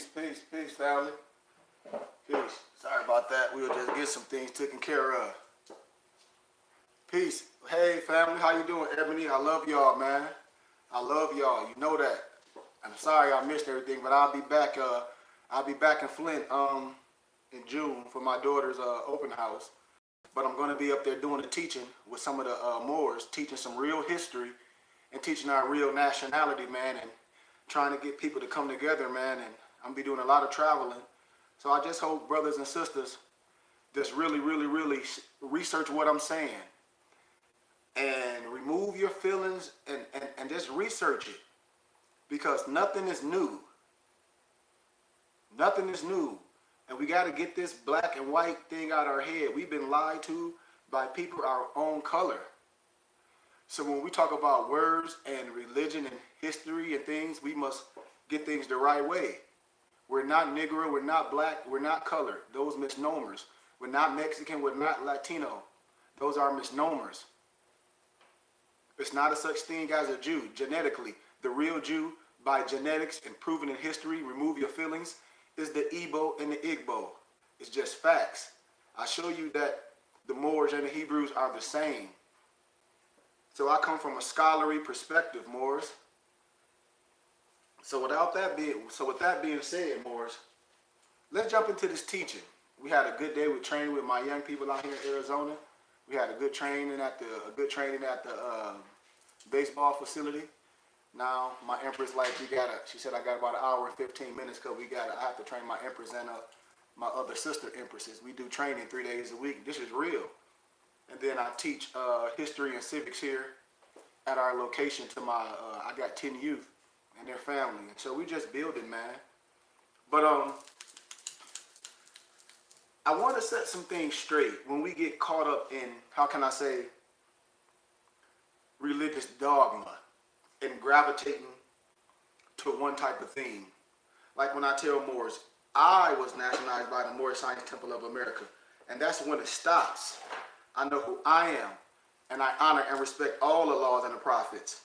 Peace, family. Peace. Sorry about that. We'll just get some things taken care of. Peace. Hey, family, how you doing? Ebony, I love y'all, man. I love y'all. You know that. I'm sorry I missed everything, but I'll be back. I'll be back in Flint in June for my daughter's open house. But I'm going to be up there doing the teaching with some of the Moors, teaching some real history and teaching our real nationality, man, and trying to get people to come together, man. And I'm going to be doing a lot of traveling. So I just hope brothers and sisters just really research what I'm saying and remove your feelings and just research it, because nothing is new. Nothing is new. And we got to get this black and white thing out of our head. We've been lied to by people our own color. So when we talk about words and religion and history and things, we must get things the right way. We're not Negro, we're not black, we're not colored. Those misnomers. We're not Mexican, we're not Latino. Those are misnomers. It's not a such thing as a Jew, genetically. The real Jew, by genetics and proven in history, remove your feelings, is the Igbo and the Igbo. It's just facts. I show you that the Moors and the Hebrews are the same. So I come from a scholarly perspective, Moors. So with that being said, Moors, let's jump into this teaching. We had a good day with training with my young people out here in Arizona. We had a good training at the baseball facility. Now my Empress, like, she said I got about an hour and 15 minutes because I have to train my Empress and my other sister Empresses. We do training 3 days a week. This is real. And then I teach history and civics here at our location to I got 10 youth and their family. And so we just building, man. But I want to set some things straight when we get caught up in, how can I say, religious dogma and gravitating to one type of thing. Like when I tell Moors, I was nationalized by the Moorish Science Temple of America. And that's when it stops. I know who I am, and I honor and respect all the laws and the prophets.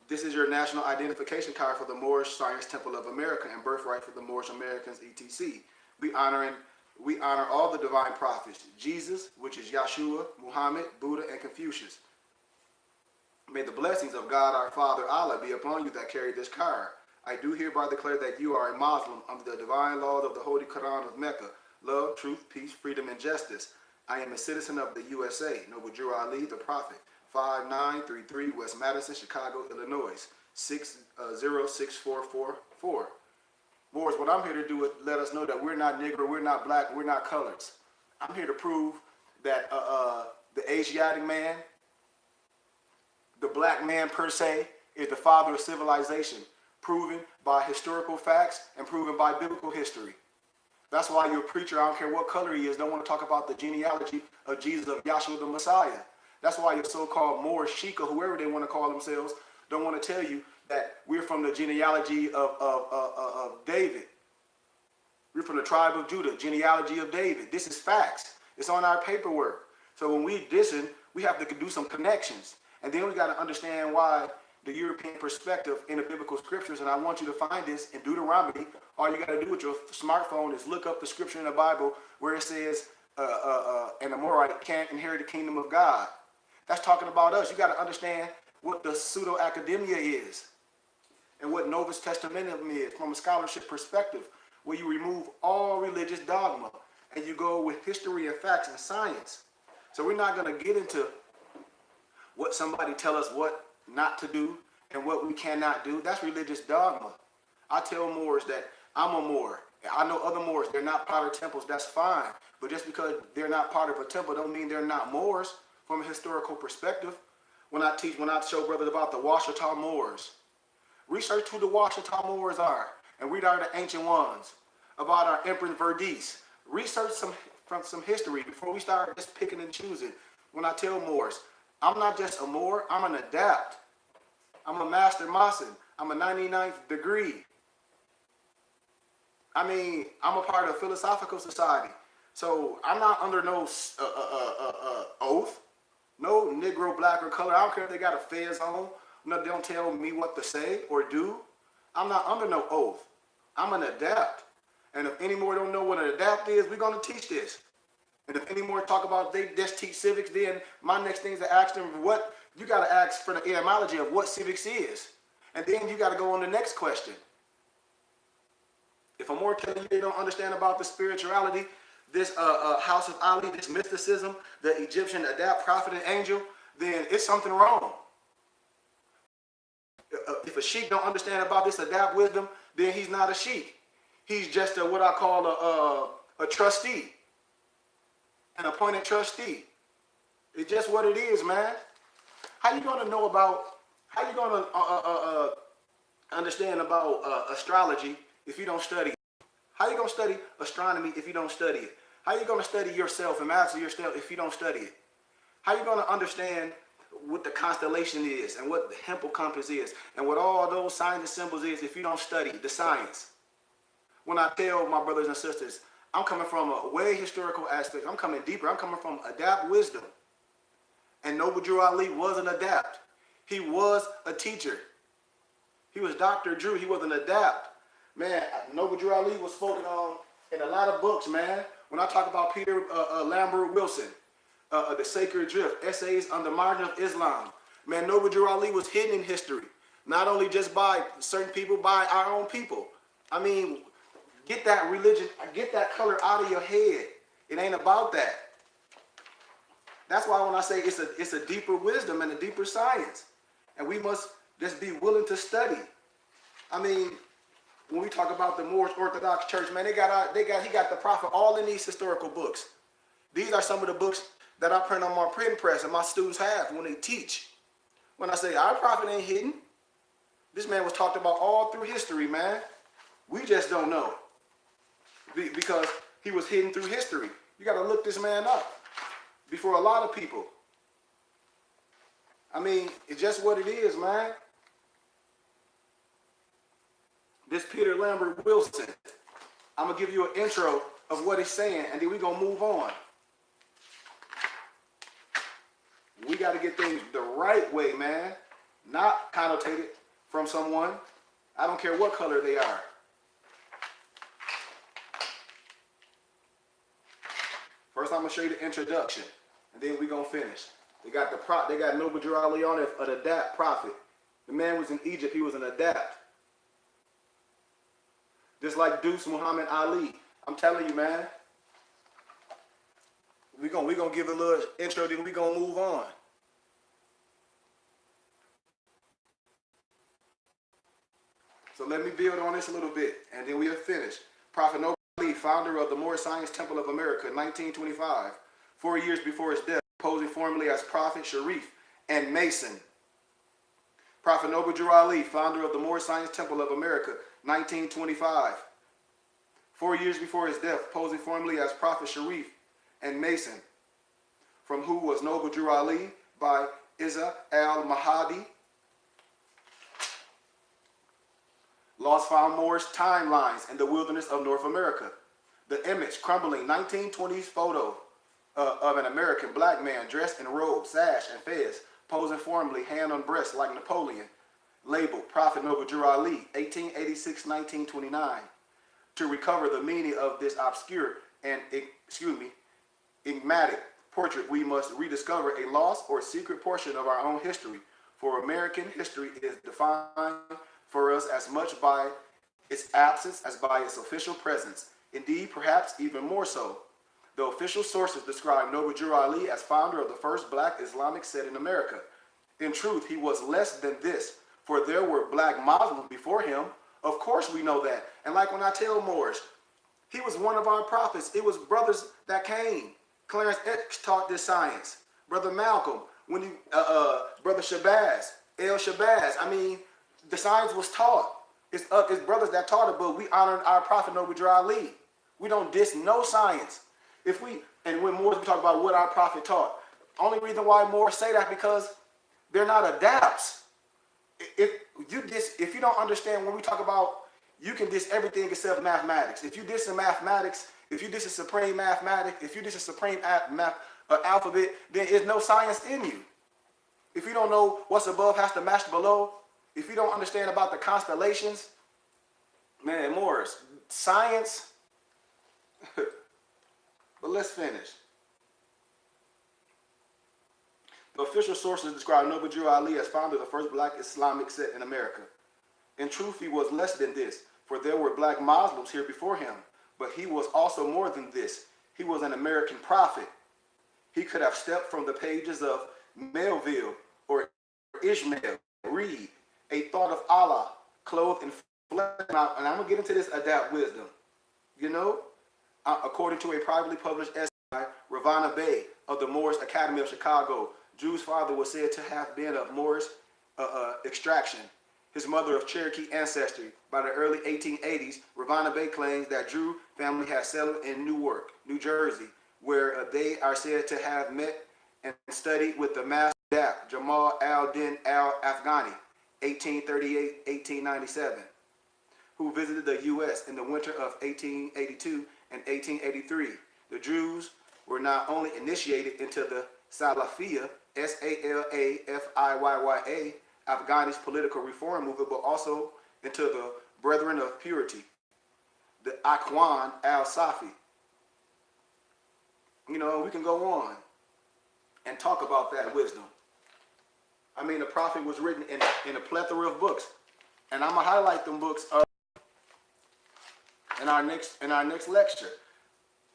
This is your national identification card for the Moorish Science Temple of America and birthright for the Moorish Americans, etc. We honor all the divine prophets, Jesus, which is Yahshua, Muhammad, Buddha, and Confucius. May the blessings of God our Father Allah be upon you that carry this card. I do hereby declare that you are a Muslim under the divine laws of the Holy Quran of Mecca. Love, truth, peace, freedom, and justice. I am a citizen of the USA. Noble Drew Ali, the Prophet. 5933 West Madison, Chicago, Illinois. 606444. Moors, what I'm here to do is let us know that we're not Negro, we're not black, we're not coloreds. I'm here to prove that the Asiatic man, the black man per se, is the father of civilization, proven by historical facts and proven by biblical history. That's why your preacher, I don't care what color he is, don't want to talk about the genealogy of Jesus, of Yahshua the Messiah. That's why your so-called Moorish Sheikah, whoever they want to call themselves, don't want to tell you that we're from the genealogy of David. We're from the tribe of Judah, genealogy of David. This is facts. It's on our paperwork. So when we listen, we have to do some connections. And then we got to understand why the European perspective in the biblical scriptures, and I want you to find this in Deuteronomy. All you got to do with your smartphone is look up the scripture in the Bible where it says an Amorite can't inherit the kingdom of God. That's talking about us. You got to understand what the pseudo-academia is and what Novus Testamentum is from a scholarship perspective, where you remove all religious dogma and you go with history and facts and science. So we're not going to get into what somebody tell us what not to do and what we cannot do. That's religious dogma. I tell Moors that I'm a Moor. I know other Moors, they're not part of temples, that's fine. But just because they're not part of a temple don't mean they're not Moors from a historical perspective. When I show brothers about the Washita Moors, research who the Washita Moors are and read out the ancient ones, about our Emperor Verdis. Research some history before we start just picking and choosing. When I tell Moors, I'm not just a Moor, I'm an Adept. I'm a Master Mason. I'm a 99th degree. I mean, I'm a part of a philosophical society. So I'm not under no oath. No Negro, black, or color. I don't care if they got a fez on. No, they don't tell me what to say or do. I'm not under no oath. I'm an adept. And if any more don't know what an adept is, we're going to teach this. And if any more talk about they just teach civics, then my next thing is to ask them what, you got to ask for the etymology of what civics is. And then you got to go on the next question. If I'm more telling you they don't understand about the spirituality, this House of Ali, this mysticism, the Egyptian Adept, prophet, and angel, then it's something wrong. If a sheik don't understand about this Adept wisdom, then he's not a sheik. He's just what I call a trustee, an appointed trustee. It's just what it is, man. How you gonna know about? How you gonna understand about astrology if you don't study it? How you gonna study astronomy if you don't study it? How you gonna study yourself and master yourself if you don't study it? How you gonna understand what the constellation is and what the Hempel compass is and what all those signs and symbols is if you don't study the science? When I tell my brothers and sisters, I'm coming from a way historical aspect. I'm coming deeper. I'm coming from Adept wisdom. And Noble Drew Ali was an Adept. He was a teacher. He was Dr. Drew. He was an Adept. Man, Noble Drew Ali was spoken on in a lot of books, man. When I talk about Peter Lambert Wilson, The Sacred Drift, Essays on the Margin of Islam, man, Noble Drew Ali was hidden in history. Not only just by certain people, by our own people. I mean, get that religion, get that color out of your head. It ain't about that. That's why when I say it's a deeper wisdom and a deeper science. And we must just be willing to study. I mean, when we talk about the Moorish Orthodox Church, man, he got the prophet all in these historical books. These are some of the books that I print on my print press and my students have when they teach. When I say our prophet ain't hidden, this man was talked about all through history, man. We just don't know. Because he was hidden through history. You got to look this man up before a lot of people. I mean, it's just what it is, man. This Peter Lambert Wilson, I'm going to give you an intro of what he's saying, and then we're going to move on. We got to get things the right way, man. Not connotated from someone. I don't care what color they are. First, I'm going to show you the introduction, and then we're going to finish. They got Noble Drew Ali on it, an Adept prophet. The man was in Egypt. He was an Adept. Just like Deuce Muhammad Ali. I'm telling you, man. We're gonna give a little intro, then we're going to move on. So let me build on this a little bit, and then we'll finish. Prophet Noble Ali, founder of the Moorish Science Temple of America, 1925. 4 years before his death, posing formally as Prophet, Sharif, and Mason. Prophet Noble Drew Ali, founder of the Moorish Science Temple of America, 1925. 4 years before his death, posing formally as Prophet, Sharif, and Mason. From who was Noble Drew Ali by Isa al-Mahdi. Lost found Moorish timelines in the wilderness of North America. The image, crumbling 1920s photo of an American black man dressed in robe, sash, and fez, posing formally, hand on breast like Napoleon. Labeled Prophet Noble Drew Ali, 1886-1929. To recover the meaning of this obscure and, enigmatic portrait, we must rediscover a lost or secret portion of our own history. For American history is defined for us as much by its absence as by its official presence. Indeed, perhaps even more so. The official sources describe Noble Drew Ali as founder of the first black Islamic sect in America. In truth, he was less than this, for there were black Muslims before him. Of course we know that. And like when I tell Moorish, he was one of our prophets. It was brothers that came. Clarence X taught this science. Brother Malcolm, Brother Shabazz, El Shabazz. I mean, the science was taught. It's brothers that taught it, but we honor our prophet Noble Drew Ali. We don't diss no science. And when Moors, we talk about what our prophet taught. Only reason why Moors say that because they're not adapts. If you don't understand when we talk about, you can diss everything except mathematics. If you diss in mathematics, if you diss a supreme mathematics, if you diss a supreme alphabet, then there's no science in you. If you don't know what's above has to match below, if you don't understand about the constellations, Man, Morris, science, but let's finish. The official sources describe Noble Drew Ali as founder of the first black Islamic sect in America. In truth, he was less than this, for there were black Muslims here before him. But he was also more than this. He was an American prophet. He could have stepped from the pages of Melville or Ishmael Reed, a thought of Allah, clothed in flesh. And I'm going to get into this Adapt wisdom. You know, according to a privately published essay by Ravana Bey of the Moorish Academy of Chicago, Drew's father was said to have been of Moorish extraction, his mother of Cherokee ancestry. By the early 1880s, Ravana Bey claims that Drew family had settled in Newark, New Jersey, where they are said to have met and studied with the master Adept, Jamal al-Din al-Afghani, 1838-1897, who visited the U.S. in the winter of 1882 and 1883. The Druze were not only initiated into the Salafiyya, Salafiyya, Afghani's political reform movement, but also into the Brethren of Purity, the Akhwan al-Safi. You know, we can go on and talk about that wisdom. I mean, the prophet was written in a plethora of books, and I'm gonna highlight them books in our next lecture.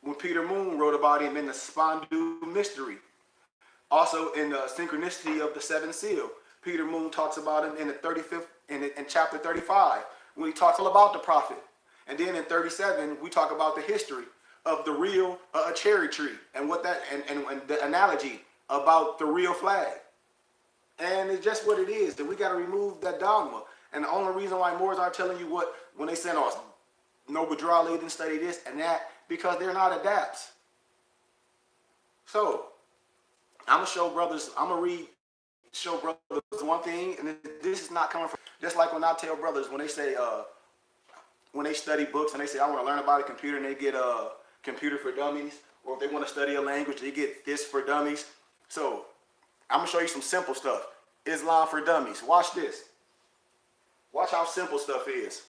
When Peter Moon wrote about him in the Spondu Mystery, also in the Synchronicity of the Seventh Seal, Peter Moon talks about him in the 35th, in chapter 35, when he talks all about the prophet. And then in 37, we talk about the history of the real cherry tree and what that and the analogy about the real flag. And it's just what it is, that we got to remove that dogma. And the only reason why Moors are telling you what, when they send us, Noble Drew Ali didn't study this and that, because they're not adapts. So, I'm going to show brothers, show brothers one thing, and this is not coming from, just like when I tell brothers, when they say, when they study books and they say, I want to learn about a computer, and they get a computer for dummies, or if they want to study a language, they get this for dummies. So, I'm going to show you some simple stuff. Islam for dummies. Watch this. Watch how simple stuff is.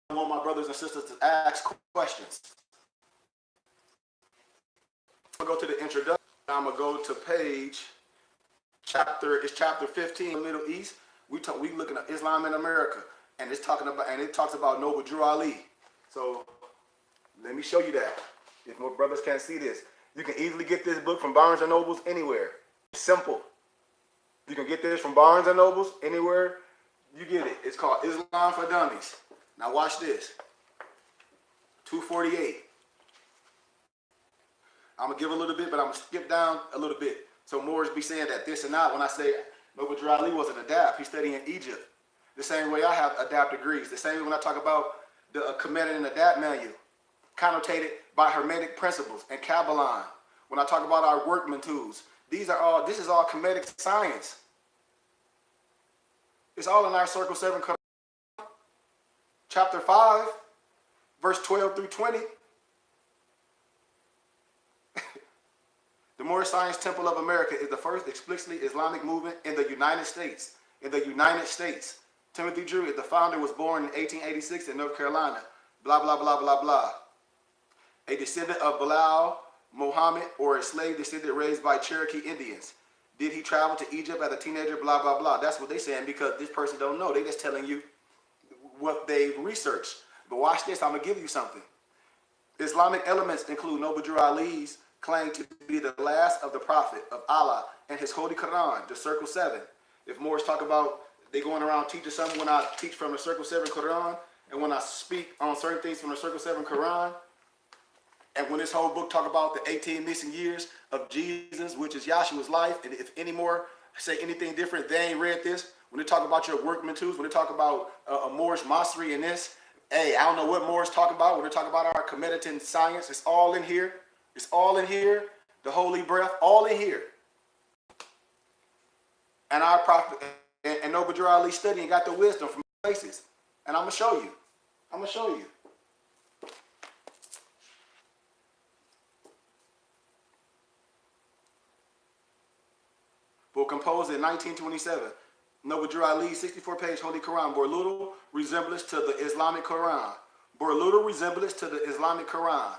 I want my brothers and sisters to ask questions. I'm going to go to the introduction. I'm going to go to chapter 15, Middle East. We looking at Islam in America, and it talks about Noble Drew Ali. So let me show you that. If more brothers can't see this, you can easily get this book from Barnes and Nobles anywhere. Simple. You can get this from Barnes and Nobles anywhere. You get it. It's called Islam for Dummies. Now watch this. 248. I'm gonna give a little bit, but I'm gonna skip down a little bit. So Moors be saying that this and that when I say Noble Drew Ali was an adapt. He studied in Egypt. The same way I have adapt degrees. The same way when I talk about the Kemetic and Adapt manual, connotated by Hermetic principles and Kabbalah. When I talk about our workman tools, this is all Kemetic science. It's all in our Circle 7 Quran, chapter 5, verse 12 through 20. The Moorish Science Temple of America is the first explicitly Islamic movement in the United States. Timothy Drew, the founder, was born in 1886 in North Carolina. Blah, blah, blah, blah, blah. A descendant of Bilal Muhammad, or a slave descendant raised by Cherokee Indians. Did he travel to Egypt as a teenager? Blah, blah, blah. That's what they're saying, because this person don't know. They just telling you what they researched. But watch this. I'm going to give you something. Islamic elements include Noble Drew Ali's claim to be the last of the prophet of Allah and his holy Quran, the Circle 7. If Moors talk about they going around teaching something, when I teach from the Circle 7 Quran, and when I speak on certain things from the Circle 7 Quran, and when this whole book talk about the 18 missing years of Jesus, which is Yahshua's life, and if any more say anything different, they ain't read this. When they talk about your workman tools, when they talk about a Moorish Masri and this, hey, I don't know what Moors talk about. When they talk about our Kemetic science, it's all in here. It's all in here. The holy breath, all in here. And our prophet and Noble Drew Ali study and got the wisdom from places. And I'm going to show you. I'm going to show you. Book composed in 1927. Noble Ali, 64-page Holy Quran, bore little resemblance to the Islamic Quran. Bore little resemblance to the Islamic Quran.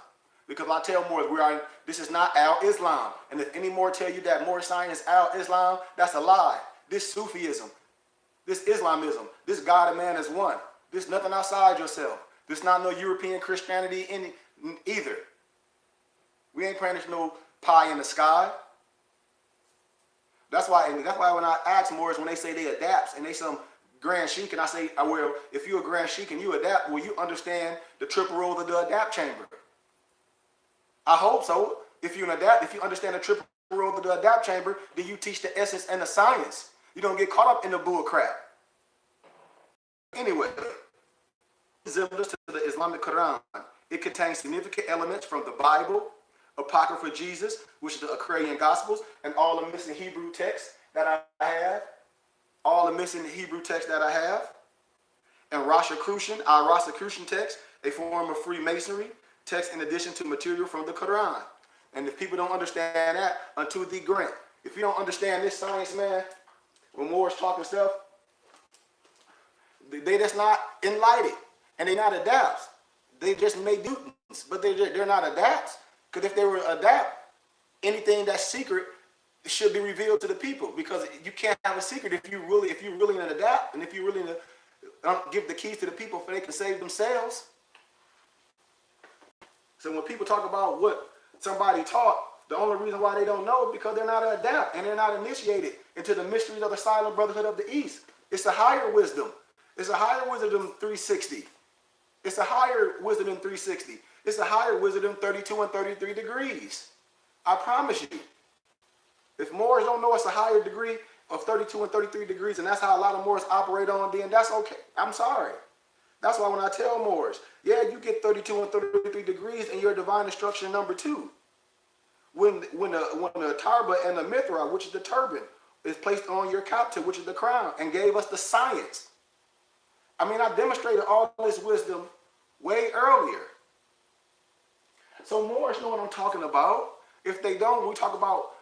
Because I tell Moors, this is not al-Islam. And if any more tell you that Moor science is al-Islam, that's a lie. This Sufism, this Islamism, this God and man is one. This nothing outside yourself. This not no European Christianity either. We ain't praying to no pie in the sky. That's why when I ask Moors, when they say they adapts and they some Grand Sheik, and I say, well, if you're a Grand Sheik and you adapt, will you understand the triple role of the adapt chamber? I hope so. If you understand the triple role of the adapt chamber, then you teach the essence and the science. You don't get caught up in the bull crap. Anyway, resemblance to the Islamic Quran. It contains significant elements from the Bible, Apocrypha Jesus, which is the Aquarian Gospels, and all the missing Hebrew texts that I have. And Rosicrucian, our Rosicrucian text, a form of Freemasonry text in addition to material from the Quran. And if people don't understand that, unto thee grant. If you don't understand this science, man, when Moors talking stuff, they just not enlightened. And they're not adapts. They just made mutants, but they're not adapts. Because if they were adapt, anything that's secret should be revealed to the people. Because you can't have a secret if you're really an adapt, and if you're really give the keys to the people so they can save themselves. So when people talk about what somebody taught, the only reason why they don't know is because they're not an adapt and they're not initiated into the mysteries of the silent brotherhood of the East. It's a higher wisdom. It's a higher wisdom than 360. It's a higher wisdom than 360. It's a higher wisdom than 32 and 33 degrees. I promise you. If Moors don't know it's a higher degree of 32 and 33 degrees, and that's how a lot of Moors operate on, then that's okay. I'm sorry. That's why when I tell Moors, yeah, you get 32 and 33 degrees in your divine instruction number 2. When the tarba and the mithra, which is the turban, is placed on your captive, which is the crown, and gave us the science. I mean, I demonstrated all this wisdom way earlier. So Moors know what I'm talking about. If they don't, we talk about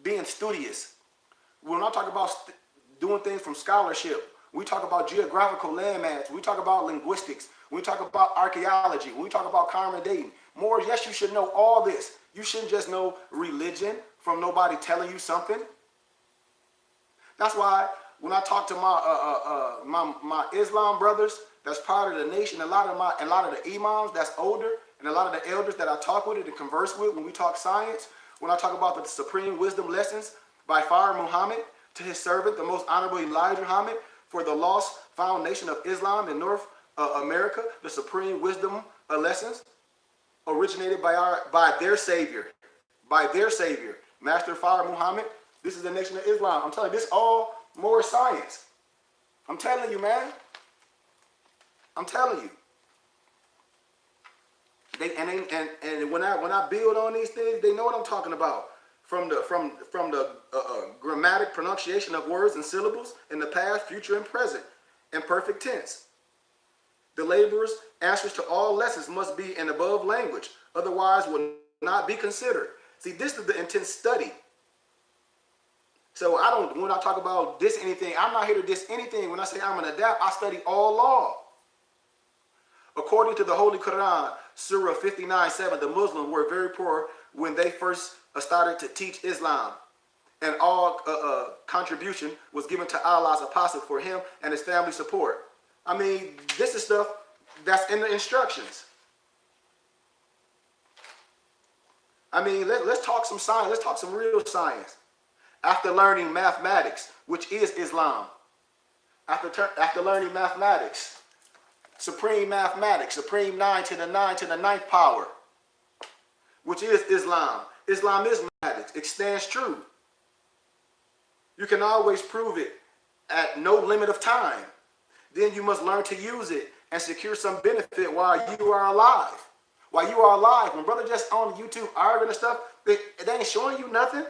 being studious. We're not talking about doing things from scholarship. We talk about geographical landmass. We talk about linguistics. We talk about archaeology. We talk about common dating. Moors, yes, you should know all this. You shouldn't just know religion from nobody telling you something. That's why when I talk to my Islam brothers that's part of the nation, a lot of the imams that's older, and a lot of the elders that I talk with and converse with when we talk science, when I talk about the supreme wisdom lessons by Fire Muhammad to his servant, the most honorable Elijah Muhammad, for the lost foundation of Islam in North America, the supreme wisdom lessons originated by their Savior, Master Fire Muhammad. This is the nation of Islam. I'm telling you, this all more science. I'm telling you, man. I'm telling you. And when I build on these things, they know what I'm talking about. From the grammatic pronunciation of words and syllables in the past, future, and present, in perfect tense. The laborer's answers to all lessons must be in above language, otherwise will not be considered. See, this is the intense study. So when I talk about diss anything, I'm not here to diss anything. When I say I'm an adapt, I study all law. According to the Holy Quran, Surah 59:7, the Muslims were very poor when they first started to teach Islam. And all contribution was given to Allah's apostle for him and his family support. I mean, this is stuff that's in the instructions. I mean, let's talk some science. Let's talk some real science. After learning mathematics, which is Islam. After learning mathematics, supreme 9 to the 9th power, which is Islam. Islam is mathematics. It stands true. You can always prove it at no limit of time. Then you must learn to use it and secure some benefit while you are alive. While you are alive, when brother just on YouTube arguing and stuff, they ain't showing you nothing.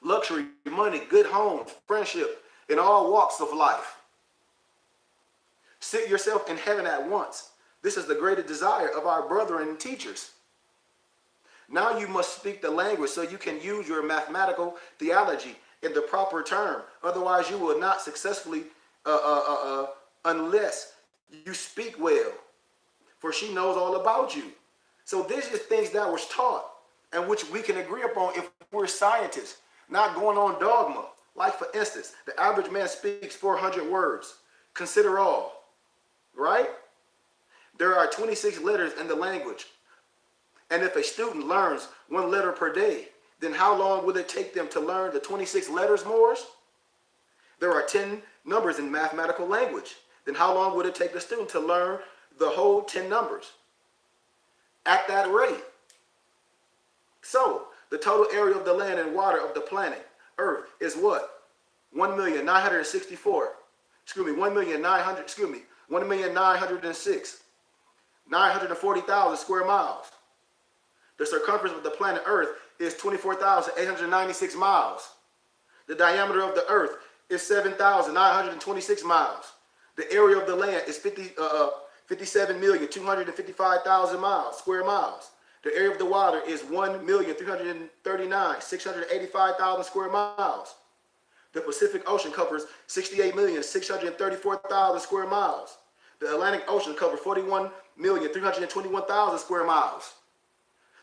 Luxury, money, good homes, friendship, in all walks of life. Sit yourself in heaven at once. This is the greatest desire of our brethren and teachers. Now you must speak the language so you can use your mathematical theology in the proper term. Otherwise, you will not successfully unless you speak well, for she knows all about you. So these are things that was taught and which we can agree upon if we're scientists, not going on dogma. Like, for instance, the average man speaks 400 words. Consider all, right? There are 26 letters in the language. And if a student learns 1 letter per day, then how long will it take them to learn the 26 letters more? There are 10 numbers in mathematical language. Then how long would it take the student to learn the whole 10 numbers? At that rate. So, the total area of the land and water of the planet Earth is what? 1,940,000 square miles. The circumference of the planet Earth is 24,896 miles. The diameter of the Earth is 7,926 miles. The area of the land is 57,255,000 miles, square miles. The area of the water is 1,339,685,000 square miles. The Pacific Ocean covers 68,634,000 square miles. The Atlantic Ocean covers 41,321,000 square miles.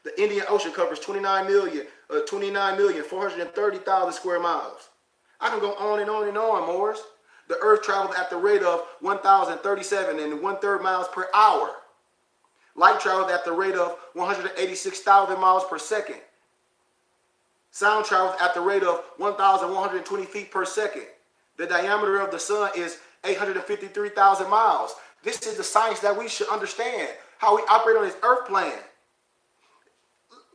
The Indian Ocean covers 29,430,000 square miles. I can go on and on and on, Morris. The Earth travels at the rate of 1,037 and 1/3 miles per hour. Light travels at the rate of 186,000 miles per second. Sound travels at the rate of 1,120 feet per second. The diameter of the sun is 853,000 miles. This is the science that we should understand, how we operate on this earth plane.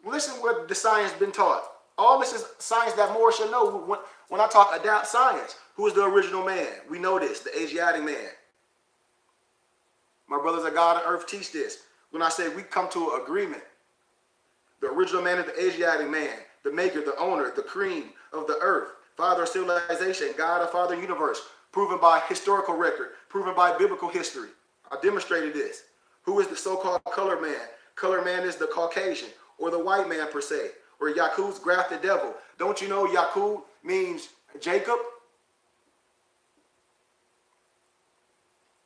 Listen what the science been taught. All this is science that more should know. When I talk adapt science, who is the original man? We know this, the Asiatic man. My brothers of God on earth teach this. When I say we come to an agreement, the original man is the Asiatic man, the maker, the owner, the cream of the earth, father of civilization, God of Father universe, proven by historical record, proven by biblical history. I demonstrated this. Who is the so-called colored man? Colored man is the Caucasian, or the white man per se, or Yakub's grafted devil. Don't you know Yakub means Jacob?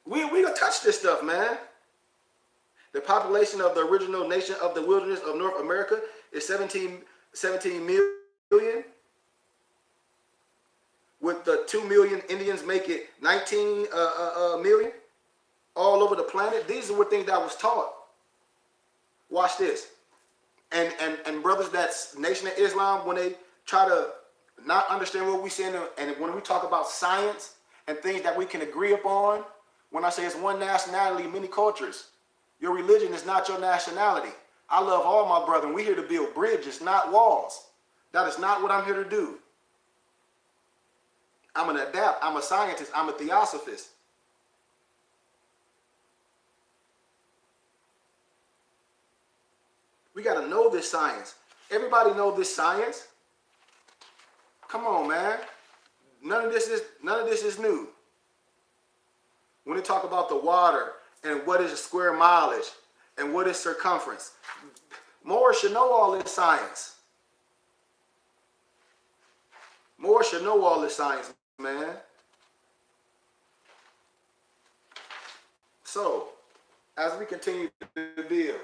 We gonna touch this stuff, man. The population of the original nation of the wilderness of North America is 17 million. With the 2 million Indians make it 19 million all over the planet. These are what things that was taught. Watch this. And brothers that's Nation of Islam, when they try to not understand what we saying, and when we talk about science and things that we can agree upon, when I say it's one nationality, many cultures, your religion is not your nationality. I love all my brethren. We're here to build bridges, not walls. That is not what I'm here to do. I'm an adapt. I'm a scientist. I'm a theosophist. We got to know this science. Everybody know this science. Come on, man. None of this is new. When they talk about the water and what is a square mileage and what is circumference, more should know all this science. More should know all this science, man. So, as we continue to build,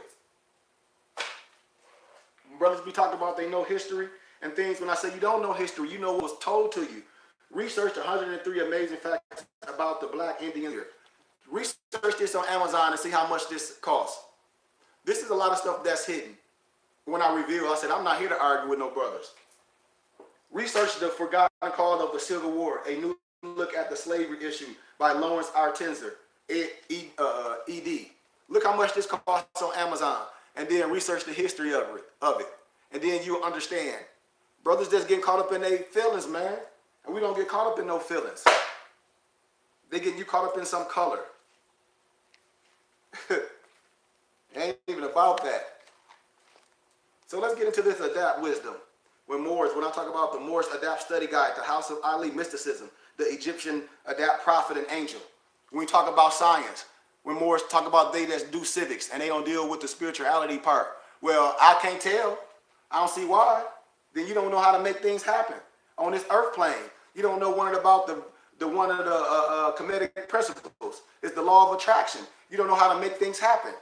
brothers be talking about they know history and things. When I say you don't know history, you know what was told to you. Research 103 amazing facts about the black Indian here. Research this on Amazon and see how much this costs. This is a lot of stuff that's hidden. When I reveal, I said, I'm not here to argue with no brothers. Research the forgotten cause of the Civil War, a new look at the slavery issue by Lawrence R. Tenzer, ED. Look how much this costs on Amazon. And then research the history of it. And then you'll understand. Brothers just getting caught up in their feelings, man. And we don't get caught up in no feelings. They get you caught up in some color. It ain't even about that. So let's get into this adapt wisdom. When I talk about the Moorish Adapt Study Guide, the House of Ali Mysticism, the Egyptian Adapt Prophet and Angel. When we talk about science, when Moors talk about they that do civics and they don't deal with the spirituality part. Well, I can't tell. I don't see why. Then you don't know how to make things happen on this earth plane. You don't know about the one of the comedic principles. It's the law of attraction. You don't know how to make things happen.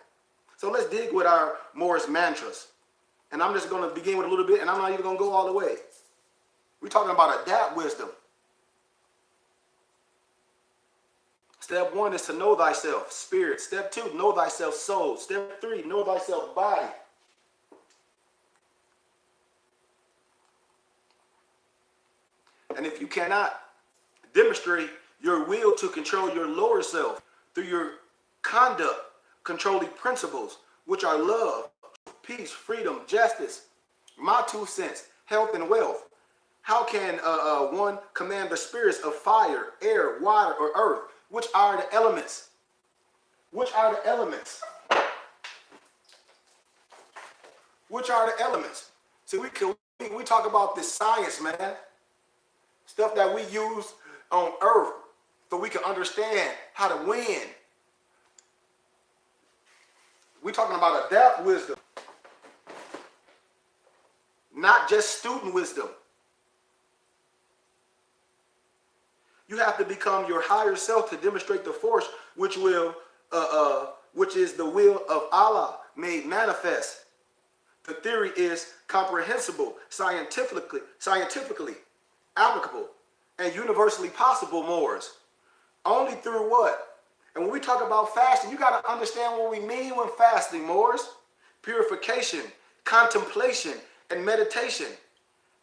So let's dig with our Morris mantras. And I'm just going to begin with a little bit, and I'm not even going to go all the way. We're talking about adapt wisdom. Step 1 is to know thyself, spirit. Step 2, know thyself, soul. Step 3, know thyself, body. And if you cannot demonstrate your will to control your lower self through your conduct, controlling principles, which are love, peace, freedom, justice, my 2 cents, health and wealth, how can one command the spirits of fire, air, water, or earth? Which are the elements? Which are the elements? Which are the elements? See, we talk about this science, man. Stuff that we use on earth so we can understand how to win. We're talking about adapt wisdom. Not just student wisdom. You have to become your higher self to demonstrate the force which is the will of Allah made manifest. The theory is comprehensible, scientifically applicable, and universally possible, Moors. Only through what? And when we talk about fasting, you got to understand what we mean when fasting, Moors. Purification, contemplation, and meditation.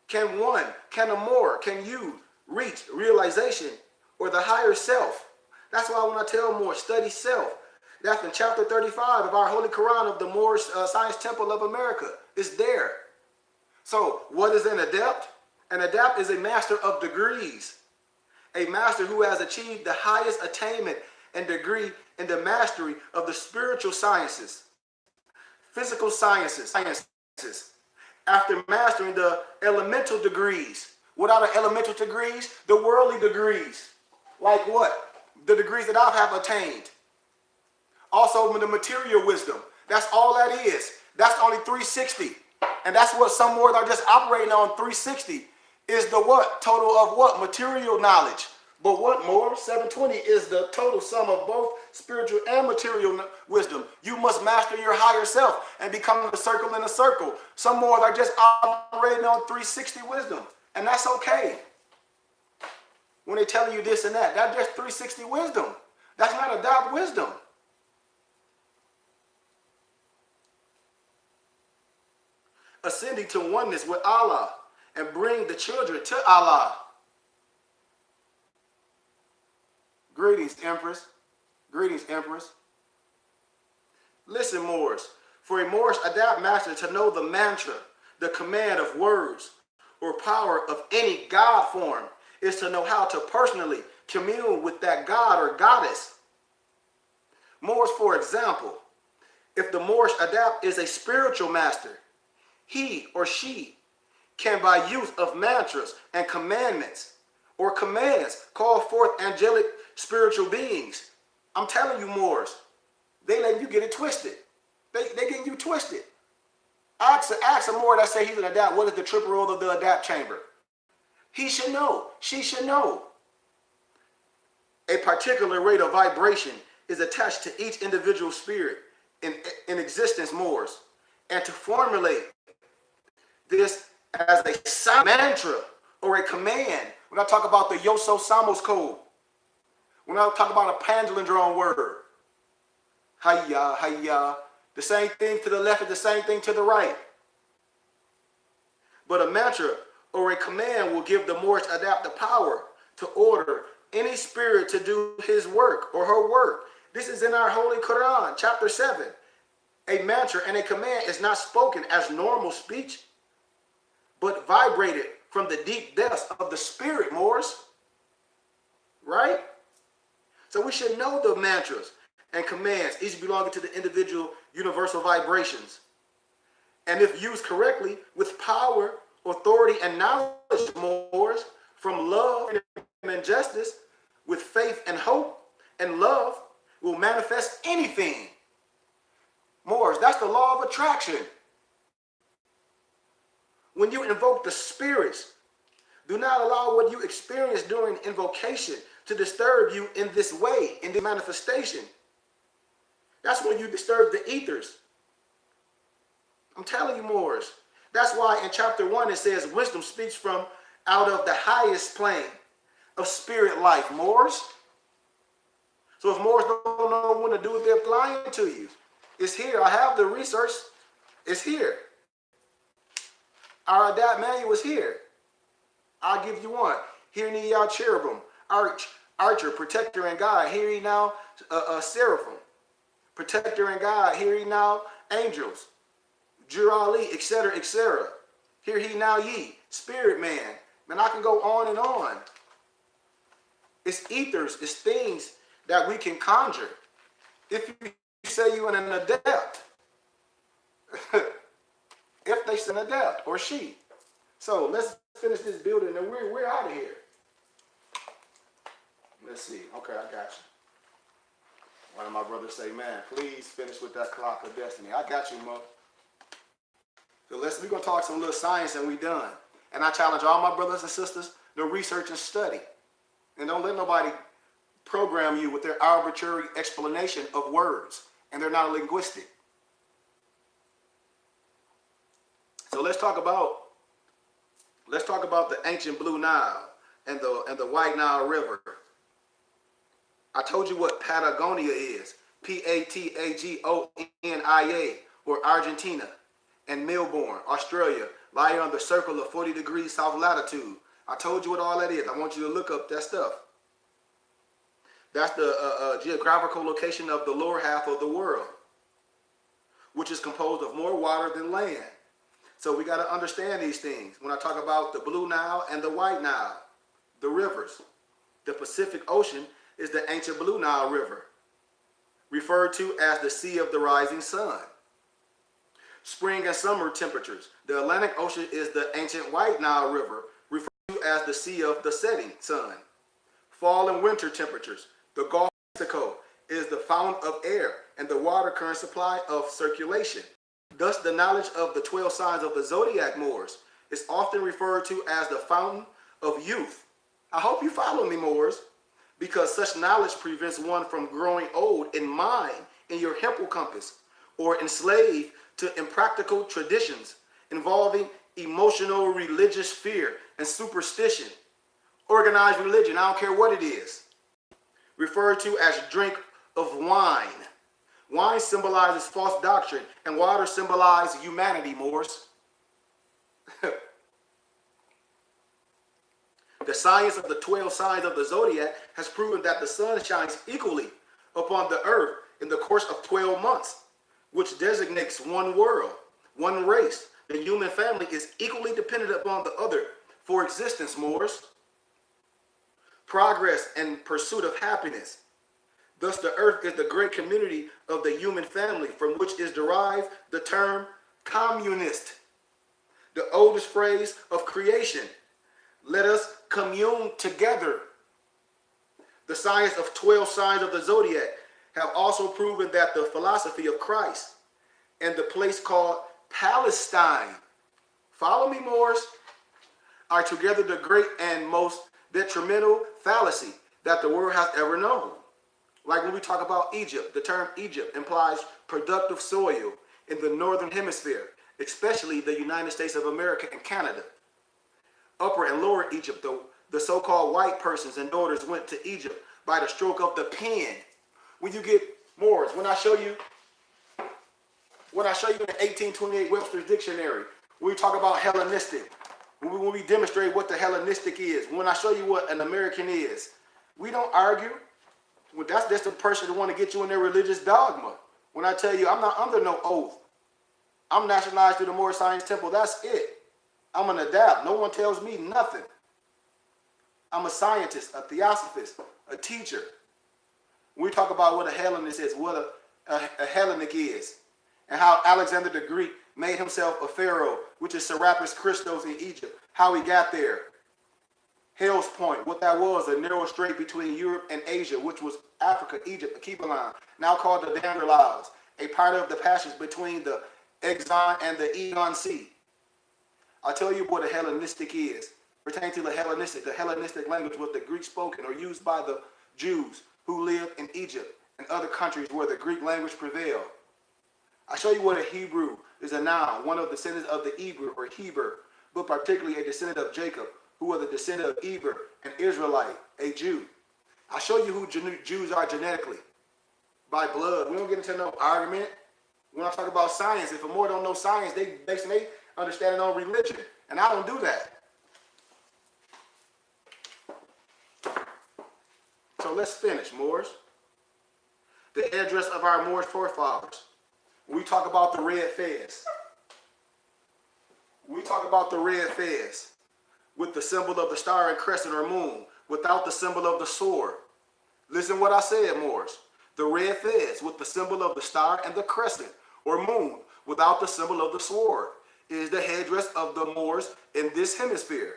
Can a Moor, can you reach realization or the higher self? That's why when I tell Moors, study self. That's in chapter 35 of our Holy Quran of the Moorish Science Temple of America. It's there. So what is an adept? An adept is a master of degrees. A master who has achieved the highest attainment and degree in the mastery of the spiritual sciences, physical sciences. After mastering the elemental degrees. What are the elemental degrees? The worldly degrees. Like what? The degrees that I have attained. Also the material wisdom. That's all that is. That's only 360. And that's what some Moors are just operating on. 360 is the what? Total of what? Material knowledge. But what more? 720 is the total sum of both spiritual and material wisdom. You must master your higher self and become a circle in a circle. Some Moors are just operating on 360 wisdom. And that's okay. When they tell you this and that, that's just 360 wisdom. That's not adopt wisdom. Ascending to oneness with Allah and bring the children to Allah. Greetings, Empress. Greetings, Empress. Listen, Moors. For a Moorish adapt master to know the mantra, the command of words, or power of any God form is to know how to personally commune with that God or goddess. Moors, for example, if the Moorish adapt is a spiritual master, he or she can, by use of mantras and commandments or commands, call forth angelic spiritual beings. I'm telling you, Moors, they letting you get it twisted. They getting you twisted. Ask a Moor that say he's an adapt, what is the triple role of the adapt chamber? He should know. She should know. A particular rate of vibration is attached to each individual spirit in existence, Moors. And to formulate this as a mantra or a command, when I talk about the Yoso Samos code, when I talk about a palindrome word, hayya, hayya, the same thing to the left is the same thing to the right. But a mantra or a command will give the Moorish adapt the power to order any spirit to do his work or her work. This is in our Holy Quran, chapter 7. A mantra and a command is not spoken as normal speech, but vibrated from the deep depths of the spirit, Moors. Right? So we should know the mantras and commands, each belonging to the individual universal vibrations. And if used correctly, with power, authority, and knowledge, Moors, from love and justice, with faith and hope and love, will manifest anything. Moors, that's the law of attraction. When you invoke the spirits, do not allow what you experience during invocation to disturb you in this way, in this manifestation. That's when you disturb the ethers. I'm telling you, Moors. That's why in chapter 1 it says wisdom speaks from out of the highest plane of spirit life, Moors. So if Moors don't know when to do it, they're lying to you. It's here. I have the research. It's here. Our Adapt manual is here. I'll give you one. Hear ye y'all cherubim, archer, protector, and guide. Hear ye now, seraphim, protector and guide. Hear ye now, angels, jurali, etc., etc. Hear ye now, ye, spirit man. Man, I can go on and on. It's ethers, it's things that we can conjure. If you say you're an adept, if they say an adept or she. So let's finish this building and we're out of here. Let's see. Okay, I got you. One of my brothers say, man, please finish with that clock of destiny. I got you, Mo. So we're going to talk some little science and we done. And I challenge all my brothers and sisters to research and study. And don't let nobody program you with their arbitrary explanation of words. And they're not linguistic. So let's talk about the ancient Blue Nile and the White Nile River. I told you what Patagonia is. Patagonia, or Argentina, and Melbourne, Australia, lying on the circle of 40 degrees south latitude. I told you what all that is. I want you to look up that stuff. That's the geographical location of the lower half of the world, which is composed of more water than land. So we got to understand these things. When I talk about the Blue Nile and the White Nile, the rivers, the Pacific Ocean is the ancient Blue Nile River, referred to as the Sea of the Rising Sun. Spring and summer temperatures. The Atlantic Ocean is the ancient White Nile River, referred to as the Sea of the Setting Sun. Fall and winter temperatures. The Gulf of Mexico is the fountain of air and the water current supply of circulation. Thus, the knowledge of the 12 signs of the Zodiac, Moors, is often referred to as the fountain of youth. I hope you follow me, Moors, because such knowledge prevents one from growing old in mind in your hippocampus or enslaved to impractical traditions involving emotional religious fear and superstition. Organized religion, I don't care what it is, referred to as drink of wine. Wine symbolizes false doctrine, and water symbolizes humanity, Moors. The science of the 12 signs of the Zodiac has proven that the sun shines equally upon the earth in the course of 12 months, which designates one world, one race. The human family is equally dependent upon the other for existence, Moors. Progress and pursuit of happiness. Thus, the earth is the great community of the human family, from which is derived the term communist, the oldest phrase of creation. Let us commune together. The science of 12 signs of the Zodiac have also proven that the philosophy of Christ and the place called Palestine, follow me, Moors, are together the great and most detrimental fallacy that the world has ever known. Like when we talk about Egypt, the term Egypt implies productive soil in the northern hemisphere, especially the United States of America and Canada. Upper and Lower Egypt, the so-called white persons and daughters went to Egypt by the stroke of the pen. When you get Moors, when I show you in the 1828 Webster's Dictionary, we talk about Hellenistic, when we demonstrate what the Hellenistic is, when I show you what an American is, we don't argue. Well, that's just the person that want to get you in their religious dogma. When I tell you I'm not under no oath, I'm nationalized through the Moorish Science Temple, that's it. I'm an Adapt. No one tells me nothing. I'm a scientist, a theosophist, a teacher. When we talk about what a Hellenist is, what a Hellenic is, and how Alexander the Greek made himself a pharaoh, which is Serapis Christos in Egypt, how he got there. Hell's Point, what that was, a narrow strait between Europe and Asia, which was Africa, Egypt, the Kebalan, now called the Dangerlaws, a part of the passage between the Exxon and the Eon Sea. I'll tell you what a Hellenistic is. Pertaining to the Hellenistic language was the Greek spoken or used by the Jews who lived in Egypt and other countries where the Greek language prevailed. I'll show you what a Hebrew is. A noun, one of the descendants of the Eber or Heber, but particularly a descendant of Jacob, who was a descendant of Eber, an Israelite, a Jew. I'll show you who Jews are genetically. By blood. We don't get into no argument. When I talk about science, if a more don't know science, they basing their understanding on religion. And I don't do that. So let's finish, Moors. The address of our Moorish forefathers. We talk about the red fez. We talk about the red fez with the symbol of the star and crescent or moon, without the symbol of the sword. Listen what I said, Moors. The red fez with the symbol of the star and the crescent or moon, without the symbol of the sword, is the headdress of the Moors in this hemisphere.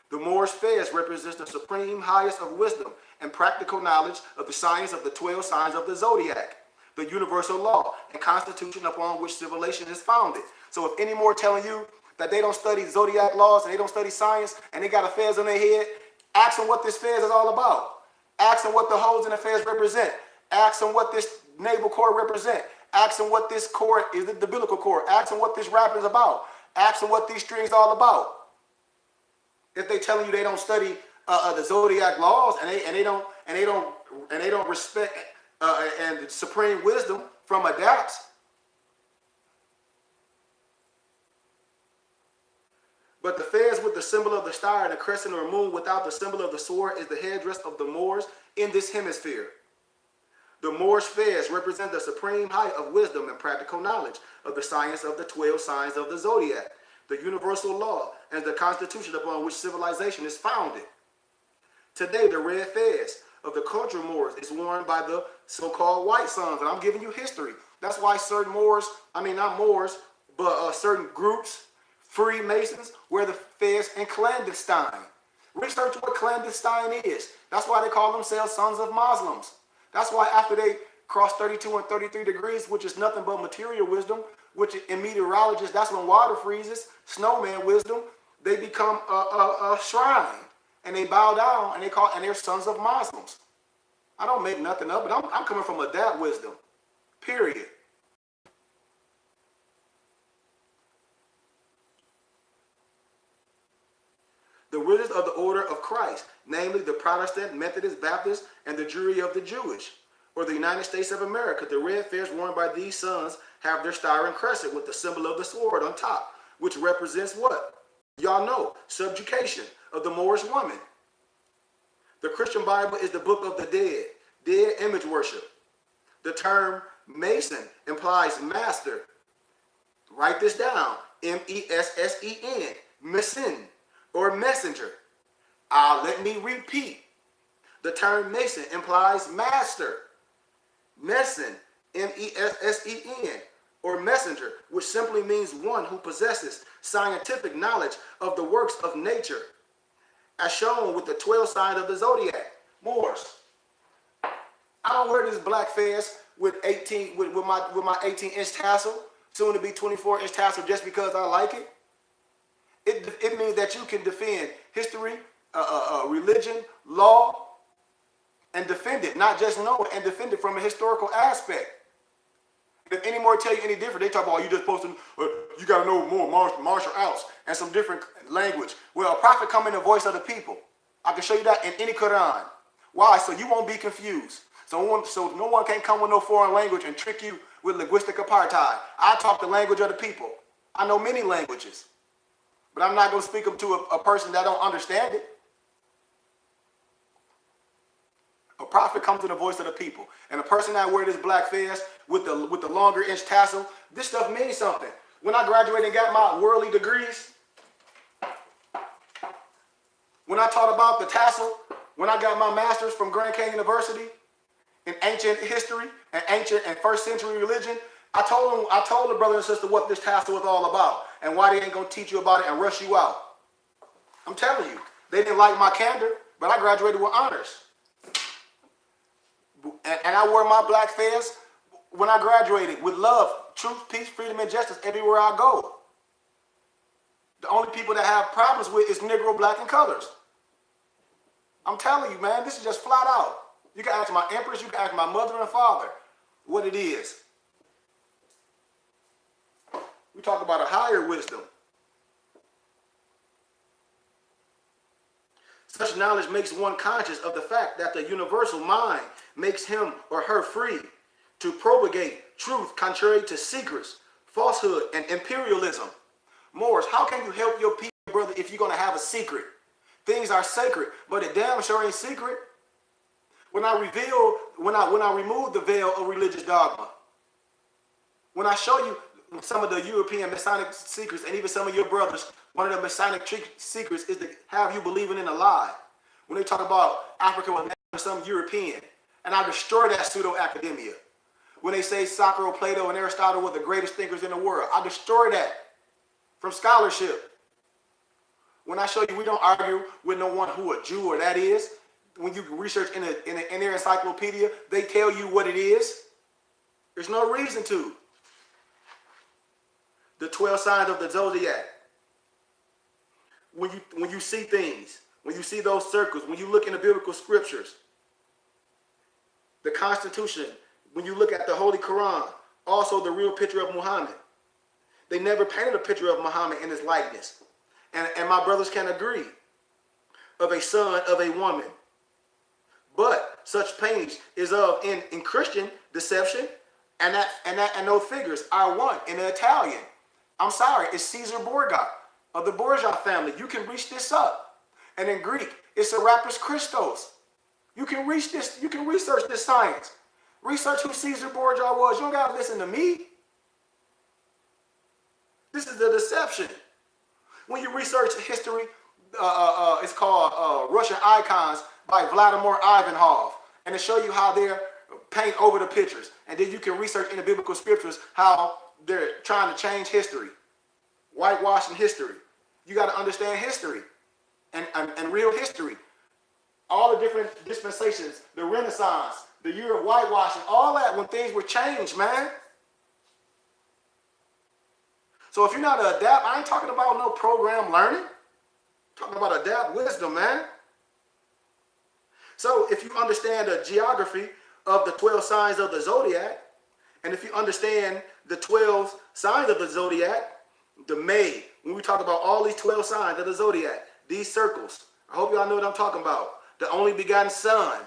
The Moorish fez represents the supreme highest of wisdom and practical knowledge of the science of the 12 signs of the Zodiac, the universal law and constitution upon which civilization is founded. So if any more telling you that they don't study Zodiac laws and they don't study science and they got a fez on their head, ask them what this fez is all about. Ask them what the holes in the fez represent. Ask them what this navel cord represent. Ask them what this cord is, the umbilical cord. Ask them what this wrap is about. Ask them what these strings are all about. If they telling you they don't study the Zodiac laws and they don't respect and supreme wisdom from Adept. But the fez with the symbol of the star and the crescent or moon without the symbol of the sword is the headdress of the Moors in this hemisphere. The Moorish fez represent the supreme height of wisdom and practical knowledge of the science of the 12 signs of the Zodiac, the universal law, and the constitution upon which civilization is founded. Today, the red fez of the cultural Moors is worn by the so-called white sons, and I'm giving you history. That's why certain Moors, not Moors, but certain groups, Freemasons, wear the fez in clandestine. Research what clandestine is. That's why they call themselves sons of Muslims. That's why after they cross 32 and 33 degrees, which is nothing but material wisdom, which in meteorologists, that's when water freezes, snowman wisdom, they become a shrine. And they bow down and they're sons of Muslims. I don't make nothing up, but I'm coming from Adept wisdom. Period. The wizards of the order of Christ, namely the Protestant, Methodist, Baptist, and the jury of the Jewish, or the United States of America, the red fez worn by these sons have their star and crescent with the symbol of the sword on top, which represents what? Y'all know, subjugation of the Moorish woman. The Christian Bible is the book of the dead image worship. The term Mason implies master. Write this down, M-E-S-S-E-N, Messen, or messenger. Let me repeat. The term Mason implies master. Messen, M-E-S-S-E-N, or messenger, which simply means one who possesses scientific knowledge of the works of nature, as shown with the 12 signs of the Zodiac. Moors. I don't wear this black fez with my 18-inch tassel, soon to be 24-inch tassel, just because I like it. It means that you can defend history, religion, law, and defend it, not just know it, and defend it from a historical aspect. If any more tell you any different, they talk about you just posting, you got to know more martial arts and some different language. Well, a prophet come in the voice of the people. I can show you that in any Quran. Why? So you won't be confused. So no one can come with no foreign language and trick you with linguistic apartheid. I talk the language of the people. I know many languages. But I'm not going to speak them to a person that don't understand it. A prophet comes in the voice of the people. And a person that wear this black fez with the longer inch tassel, this stuff means something. When I graduated and got my worldly degrees, when I taught about the tassel, when I got my master's from Grand Canyon University in ancient history and ancient and first century religion, I told the brother and sister what this tassel was all about and why they ain't going to teach you about it and rush you out. I'm telling you, they didn't like my candor, but I graduated with honors. And I wore my black fez when I graduated with love, truth, peace, freedom, and justice everywhere I go. The only people that have problems with is Negro, black, and colors. I'm telling you, man, this is just flat out. You can ask my empress, you can ask my mother and father what it is. We talk about a higher wisdom. Such knowledge makes one conscious of the fact that the universal mind makes him or her free to propagate truth contrary to secrets, falsehood, and imperialism. Morris, how can you help your people, brother, if you're going to have a secret? Things are sacred, but it damn sure ain't secret. When I remove the veil of religious dogma, when I show you some of the European Masonic secrets, and even some of your brothers, one of the Masonic secrets is to have you believing in a lie. When they talk about Africa was some European, and I destroy that pseudo-academia. When they say Socrates, Plato, and Aristotle were the greatest thinkers in the world, I destroy that from scholarship. When I show you we don't argue with no one who a Jew or that is, when you research in their encyclopedia, they tell you what it is. There's no reason to. The 12 signs of the Zodiac. When you see things, when you see those circles, when you look in the biblical scriptures, the Constitution, when you look at the Holy Quran, also the real picture of Muhammad. They never painted a picture of Muhammad in his likeness. And my brothers can agree, of a son of a woman. But such paintings is of in Christian deception, and those figures are one in the Italian. I'm sorry, it's Caesar Borgia of the Borgia family. You can reach this up. And in Greek, it's Serapis Christos. You can reach this, you can research this science. Research who Caesar Borgia was. You don't gotta listen to me. This is the deception. When you research history, it's called Russian Icons by Vladimir Ivanov. And to show you how they're paint over the pictures. And then you can research in the biblical scriptures how they're trying to change history. Whitewashing history. You got to understand history and real history. All the different dispensations, the Renaissance, the year of whitewashing, all that when things were changed, man. So if you're not an adapt, I ain't talking about no program learning. I'm talking about adapt wisdom, man. So if you understand the geography of the 12 signs of the Zodiac, and if you understand the 12 signs of the Zodiac, the May, when we talk about all these 12 signs of the Zodiac, these circles, I hope y'all know what I'm talking about. The only begotten Son,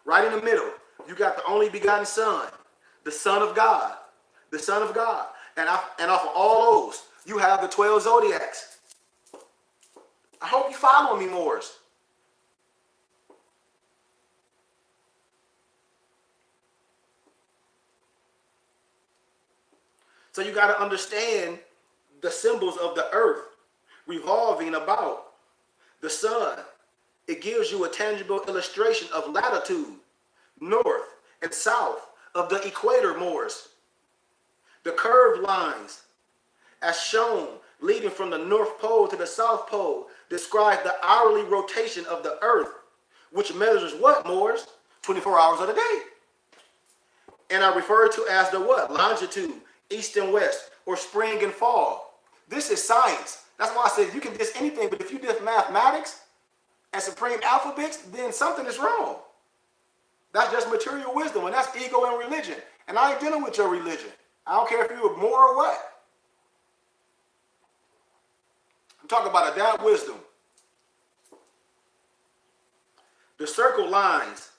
right in the middle, you got the only begotten Son, the Son of God, the Son of God. And off of all those, you have the 12 Zodiacs. I hope you follow me, Morris. So you got to understand the symbols of the earth revolving about the sun. It gives you a tangible illustration of latitude, north and south of the equator, Morris. The curved lines, as shown, leading from the North Pole to the South Pole, describe the hourly rotation of the earth, which measures what, Morris? 24 hours of the day. And I refer to as the what? Longitude, east and west, or spring and fall. This is science. That's why I said you can diss anything, but if you diss mathematics and supreme alphabets, then something is wrong. That's just material wisdom, and that's ego and religion. And I ain't dealing with your religion. I don't care if you were more or what. I'm talking about adapt wisdom. The circle lines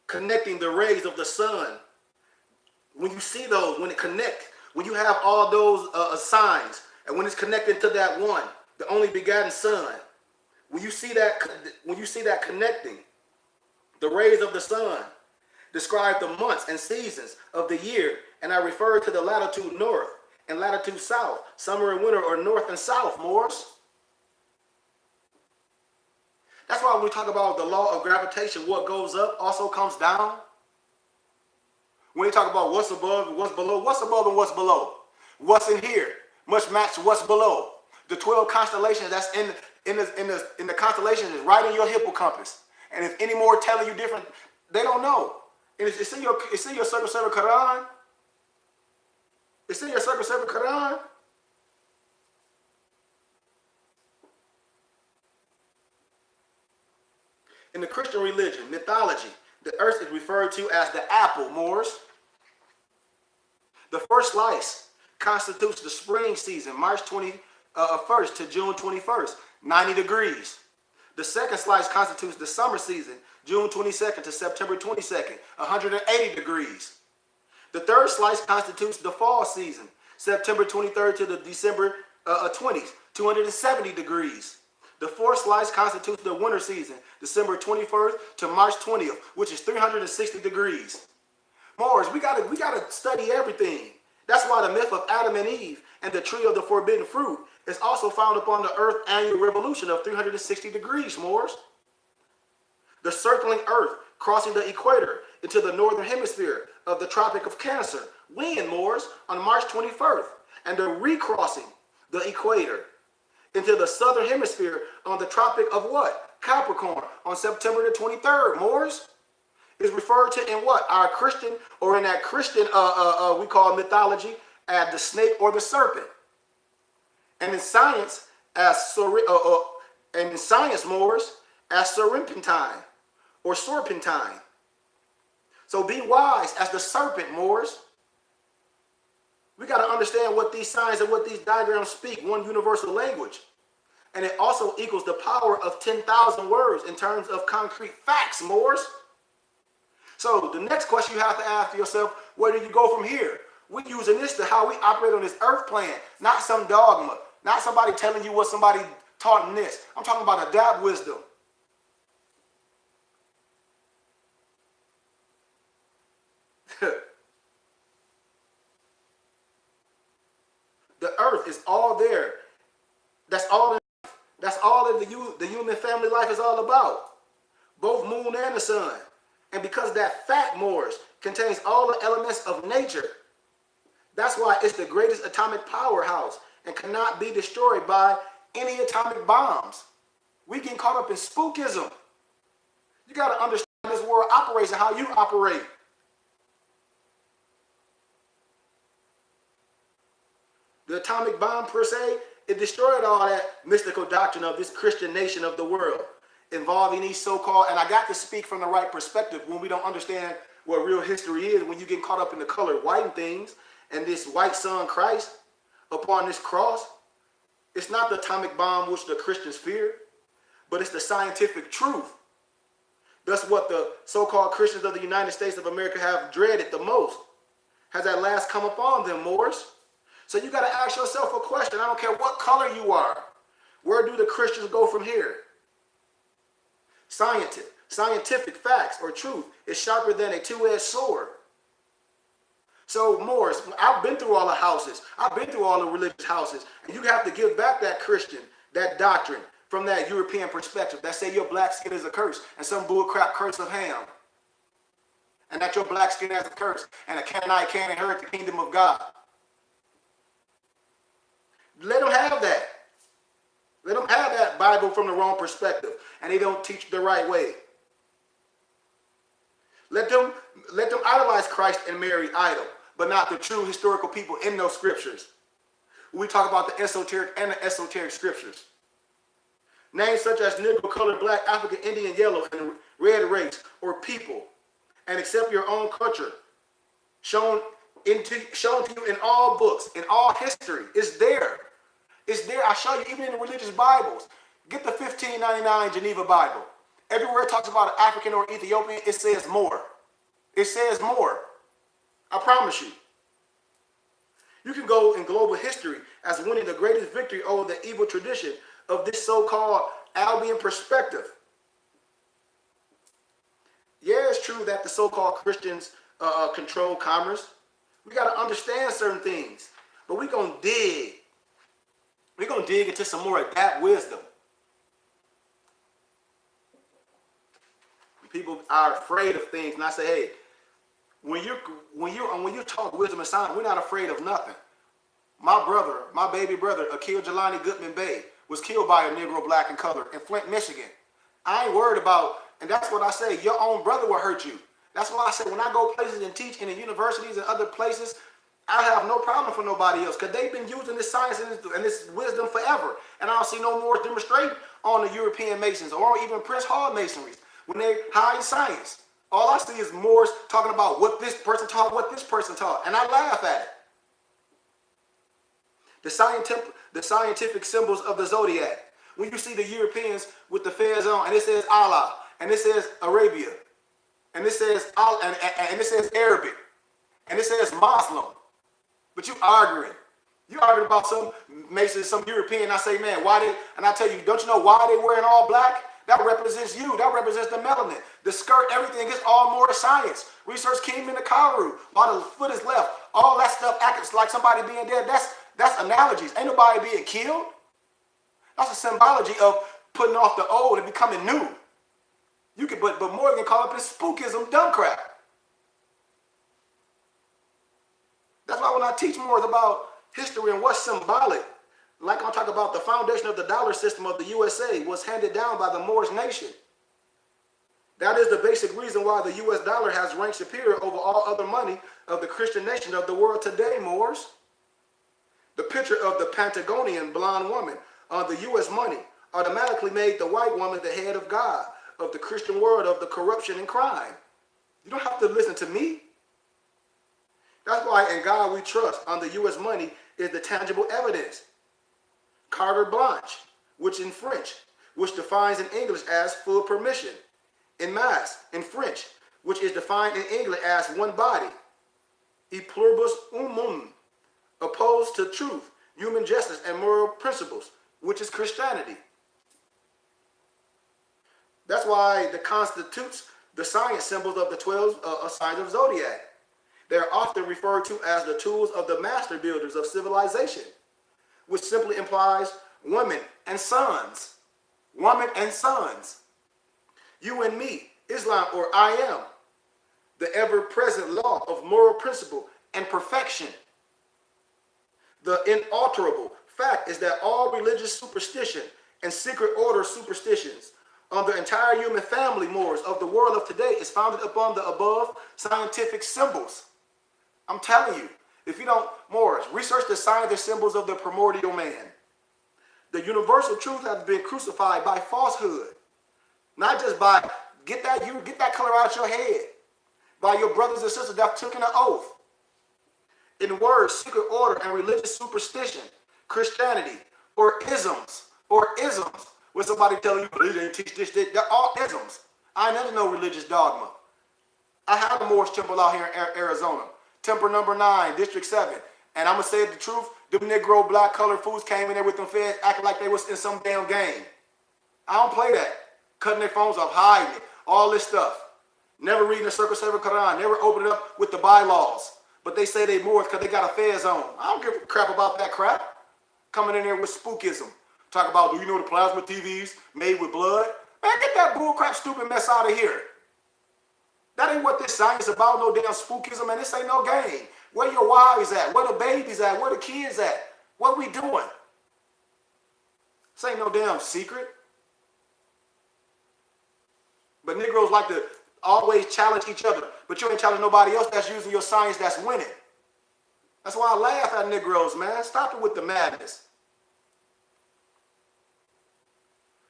connecting the rays of the sun. When you see those, when it connects, when you have all those signs, and when it's connected to that one, the only begotten Son, when you see that connecting, the rays of the sun describe the months and seasons of the year, and I refer to the latitude north and latitude south, summer and winter, or north and south, Morris. That's why when we talk about the law of gravitation, what goes up also comes down. When we talk about what's above and what's below, what's above and what's below? What's in here must match what's below. The 12 constellations that's in the constellations is right in your hippocampus. And if any more telling you different, they don't know. And it's in your Circle 7 Quran. It's in your Circle 7 Quran. In the Christian religion, mythology, the earth is referred to as the apple, Moors. The first slice constitutes the spring season, March 21st to June 21st, 90 degrees. The second slice constitutes the summer season, June 22nd to September 22nd, 180 degrees. The third slice constitutes the fall season, September 23rd to the December 20th, 270 degrees. The fourth slice constitutes the winter season, December 21st to March 20th, which is 360 degrees. Moors, we gotta study everything. That's why the myth of Adam and Eve and the tree of the forbidden fruit is also found upon the Earth annual revolution of 360 degrees, Moors. The circling Earth crossing the equator into the northern hemisphere of the Tropic of Cancer, when, Moors, on March 21st, and the recrossing the equator into the southern hemisphere on the Tropic of what? Capricorn, on September the 23rd, Moors, is referred to in what? Our Christian, or in that Christian, we call mythology, as the snake or the serpent. And in science, Moors, as serpentine or serpentine. So be wise as the serpent, Moors. We got to understand what these signs and what these diagrams speak, one universal language. And it also equals the power of 10,000 words in terms of concrete facts, Moors. So the next question you have to ask yourself, where do you go from here? We're using this to how we operate on this earth plan, not some dogma, not somebody telling you what somebody taught in this. I'm talking about adapt wisdom. The earth is all there. That's all that the human family life is all about. Both moon and the sun. And because that fact, Moors, contains all the elements of nature, that's why it's the greatest atomic powerhouse and cannot be destroyed by any atomic bombs. We getting caught up in spookism. You got to understand how this world operates and how you operate. The atomic bomb, per se, it destroyed all that mystical doctrine of this Christian nation of the world, involving these so-called, and I got to speak from the right perspective when we don't understand what real history is, when you get caught up in the colored white and things, and this white son Christ upon this cross. It's not the atomic bomb which the Christians fear, but it's the scientific truth. That's what the so-called Christians of the United States of America have dreaded the most. Has at last come upon them, Moors. So you got to ask yourself a question. I don't care what color you are. Where do the Christians go from here? Scientific facts or truth is sharper than a two-edged sword. So, Moors, I've been through all the houses. I've been through all the religious houses. And you have to give back that Christian, that doctrine, from that European perspective that say your black skin is a curse and some bullcrap curse of Ham. And that your black skin has a curse and a Canaanite can't inherit the kingdom of God. Let them have that. Let them have that Bible from the wrong perspective, and they don't teach the right way. Let them idolize Christ and Mary idol, but not the true historical people in those scriptures. We talk about the esoteric and the esoteric scriptures. Names such as Negro, colored, black, African, Indian, yellow, and red race or people, and accept your own culture, shown to you in all books, in all history. It's there. It's there. I show you even in the religious Bibles. Get the 1599 Geneva Bible. Everywhere it talks about an African or Ethiopian, it says more. It says more. I promise you. You can go in global history as winning the greatest victory over the evil tradition of this so-called Albion perspective. Yeah, it's true that the so-called Christians control commerce. We got to understand certain things. But we're going to dig. We're going to dig into some more of that wisdom. People are afraid of things, and I say, hey, when you talk wisdom and science, we're not afraid of nothing. My brother, my baby brother, Akil Jelani Goodman Bey, was killed by a Negro, black, and colored in Flint, Michigan. I ain't worried about, and that's what I say, your own brother will hurt you. That's why I say when I go places and teach in the universities and other places, I have no problem for nobody else because they've been using this science and this wisdom forever. And I don't see no more demonstrating on the European Masons or even Prince Hall Masonries. when they hide science. All I see is Moors talking about what this person taught, what this person taught, and I laugh at it. The scientific symbols of the Zodiac. When you see the Europeans with the fez on, and it says Allah, and it says Arabia, and it says and it says Arabic, and it says Muslim, but you arguing. You arguing about some Masons, some European. I say, man, why they? And I tell you, don't you know why they wearing all black? That represents you. That represents the melanin. The skirt, everything is all more science. Research came into Karu while the foot is left. All that stuff acts like somebody being dead. That's analogies. Ain't nobody being killed. That's a symbology of putting off the old and becoming new. You can, but Morgan call it spookism, dumb crap. That's why when I teach more about history and what's symbolic, like I'm talking about the foundation of the dollar system of the USA was handed down by the Moorish nation. That is the basic reason why the US dollar has ranked superior over all other money of the Christian nation of the world today, Moors. The picture of the Pantagonian blonde woman on the US money automatically made the white woman the head of God, of the Christian world, of the corruption and crime. You don't have to listen to me. That's why in God we trust on the US money is the tangible evidence. Carte blanche, which in French, which defines in English as full permission. In mass, in French, which is defined in English as one body. E pluribus unum, opposed to truth, human justice, and moral principles, which is Christianity. That's why it constitutes the science symbols of the 12 signs of Zodiac. They're often referred to as the tools of the master builders of civilization, which simply implies women and sons. Woman and sons. You and me, Islam, or I am. The ever-present law of moral principle and perfection. The inalterable fact is that all religious superstition and secret order superstitions on the entire human family, Moors, of the world of today is founded upon the above scientific symbols. I'm telling you, if you don't, Moors, research the scientific symbols of the primordial man. The universal truth has been crucified by falsehood. Not just by, get that color out your head, by your brothers and sisters that took an oath. In words, secret order and religious superstition, Christianity, or isms, where somebody telling you, they didn't teach this, they're all isms. I never know religious dogma. I have a Moorish temple out here in Arizona. Temple number 9, District 7. And I'm going to say the truth, them Negro black colored fools came in there with them feds acting like they was in some damn game. I don't play that. Cutting their phones off, hiding it, all this stuff. Never reading the Circle 7 Quran, never opening up with the bylaws. But they say they Moors because they got a fez on. I don't give a crap about that crap. Coming in there with spookism. Talk about, do you know the plasma TVs made with blood? Man, get that bull crap stupid mess out of here. That ain't what this science is about, no damn spookism, and this ain't no game. Where your wives at? Where the babies at? Where the kids at? What we doing? This ain't no damn secret. But Negroes like to always challenge each other, but you ain't challenge nobody else that's using your science that's winning. That's why I laugh at Negroes, man. Stop it with the madness.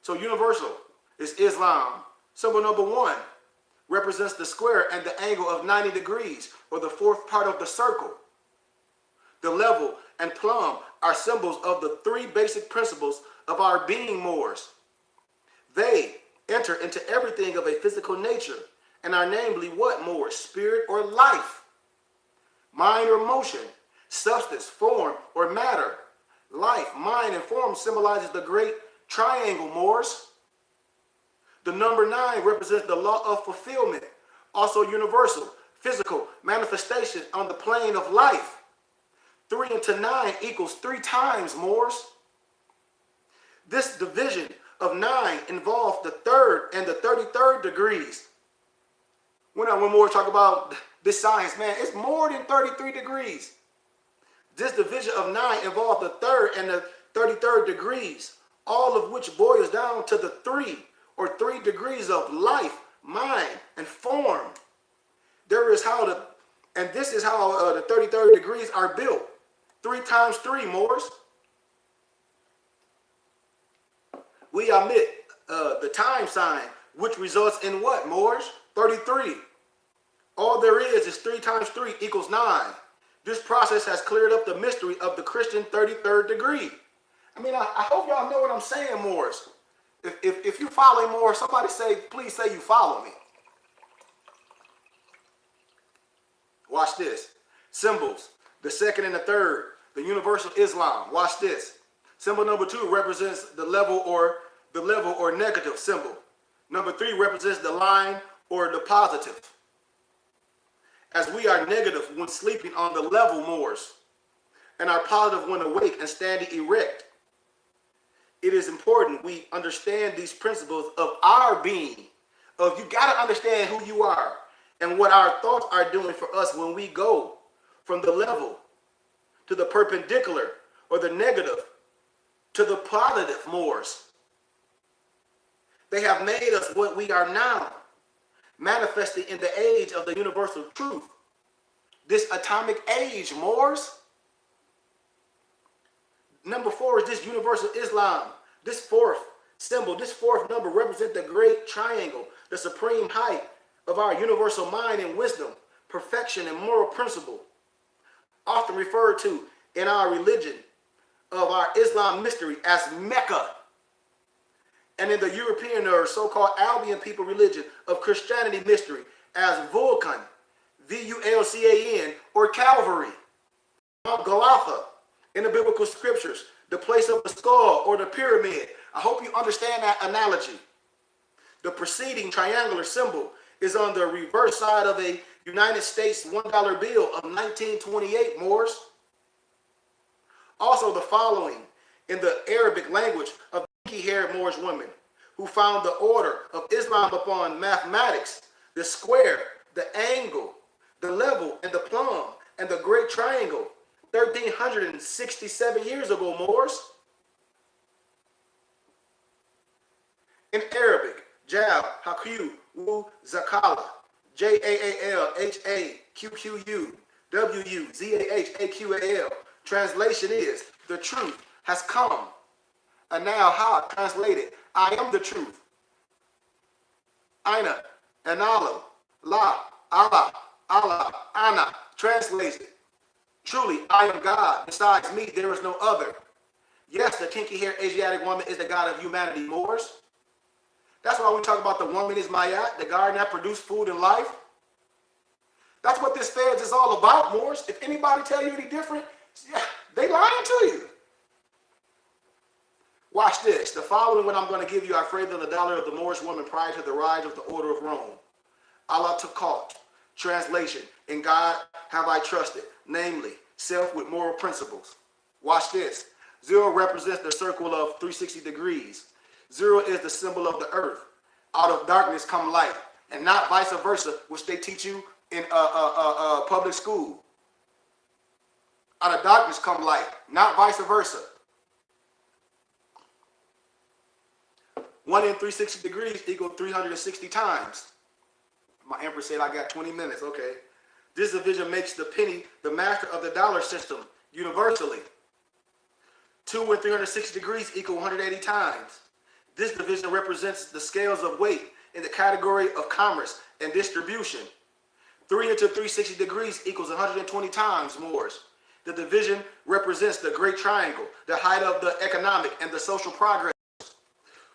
So universal is Islam. Symbol number 1 represents the square and the angle of 90 degrees, or the fourth part of the circle. The level and plumb are symbols of the 3 basic principles of our being, Moors. They enter into everything of a physical nature, and are namely what, Moors? Spirit or life, mind or motion, substance, form, or matter. Life, mind, and form symbolizes the great triangle, Moors. The number 9 represents the law of fulfillment, also universal, physical manifestation on the plane of life. 3 into 9 equals 3 times, Moors. This division of 9 involves the 3rd and the 33rd degrees. When Moors talk about this science, man, it's more than 33 degrees. This division of 9 involves the 3rd and the 33rd degrees, all of which boils down to the 3 or 3 degrees of life, mind, and form. This is how the 33rd degrees are built. 3 times 3, Moors. We omit the time sign which results in what, Moors? 33. All there is 3 times 3 equals 9. This process has cleared up the mystery of the Christian 33rd degree. I mean, I hope y'all know what I'm saying, Moors. If you follow more, somebody say, please say you follow me. Watch this. Symbols, the second and the third, the universal Islam. Watch this. Symbol number 2 represents the level or negative symbol. Number 3 represents the line or the positive. As we are negative when sleeping on the level, Moors, and are positive when awake and standing erect. It is important we understand these principles of our being. You got to understand who you are and what our thoughts are doing for us when we go from the level to the perpendicular or the negative to the positive, Moors. They have made us what we are now, manifesting in the age of the universal truth. This atomic age, Moors. Number 4 is this universal Islam. This fourth symbol, this fourth number represents the great triangle, the supreme height of our universal mind and wisdom, perfection and moral principle, often referred to in our religion of our Islam mystery as Mecca, and in the European or so-called Albion people religion of Christianity mystery as Vulcan, V-U-L-C-A-N, or Calvary, Mount Golgotha in the biblical scriptures, the place of the skull or the pyramid. I hope you understand that analogy. The preceding triangular symbol is on the reverse side of a United States $1 bill of 1928, Moors. Also the following in the Arabic language of kinky-haired Moorish women who found the order of Islam upon mathematics, the square, the angle, the level, and the plumb, and the great triangle, 1,367 years ago, Moors. In Arabic, Jal, Haku, Wu, Zakala, J-A-A-L-H-A-Q-Q-U, W-U-Z-A-H-A-Q-A-L. Translation is, the truth has come. And now Ha translated, I am the truth. Aina, Anala, La, Allah, Allah, Ana, translated. Truly, I am God. Besides me, there is no other. Yes, the kinky-haired Asiatic woman is the God of humanity, Moors. That's why we talk about the woman is Mayat, the garden that produced food and life. That's what this feds is all about, Moors. If anybody tell you any different, yeah, they lying to you. Watch this. The following what I'm going to give you are phrase of the dollar of the Moorish woman prior to the rise of the order of Rome. Allah Takal. Translation, in God have I trusted, namely, self with moral principles. Watch this. 0 represents the circle of 360 degrees. 0 is the symbol of the earth. Out of darkness come light, and not vice versa, which they teach you in public school. Out of darkness come light, not vice versa. 1 in 360 degrees equals 360 times. My empress said I got 20 minutes. Okay. This division makes the penny the master of the dollar system universally. 2 in 360 degrees equal 180 times. This division represents the scales of weight in the category of commerce and distribution. 3 into 360 degrees equals 120 times, Moors. The division represents the great triangle, the height of the economic and the social progress.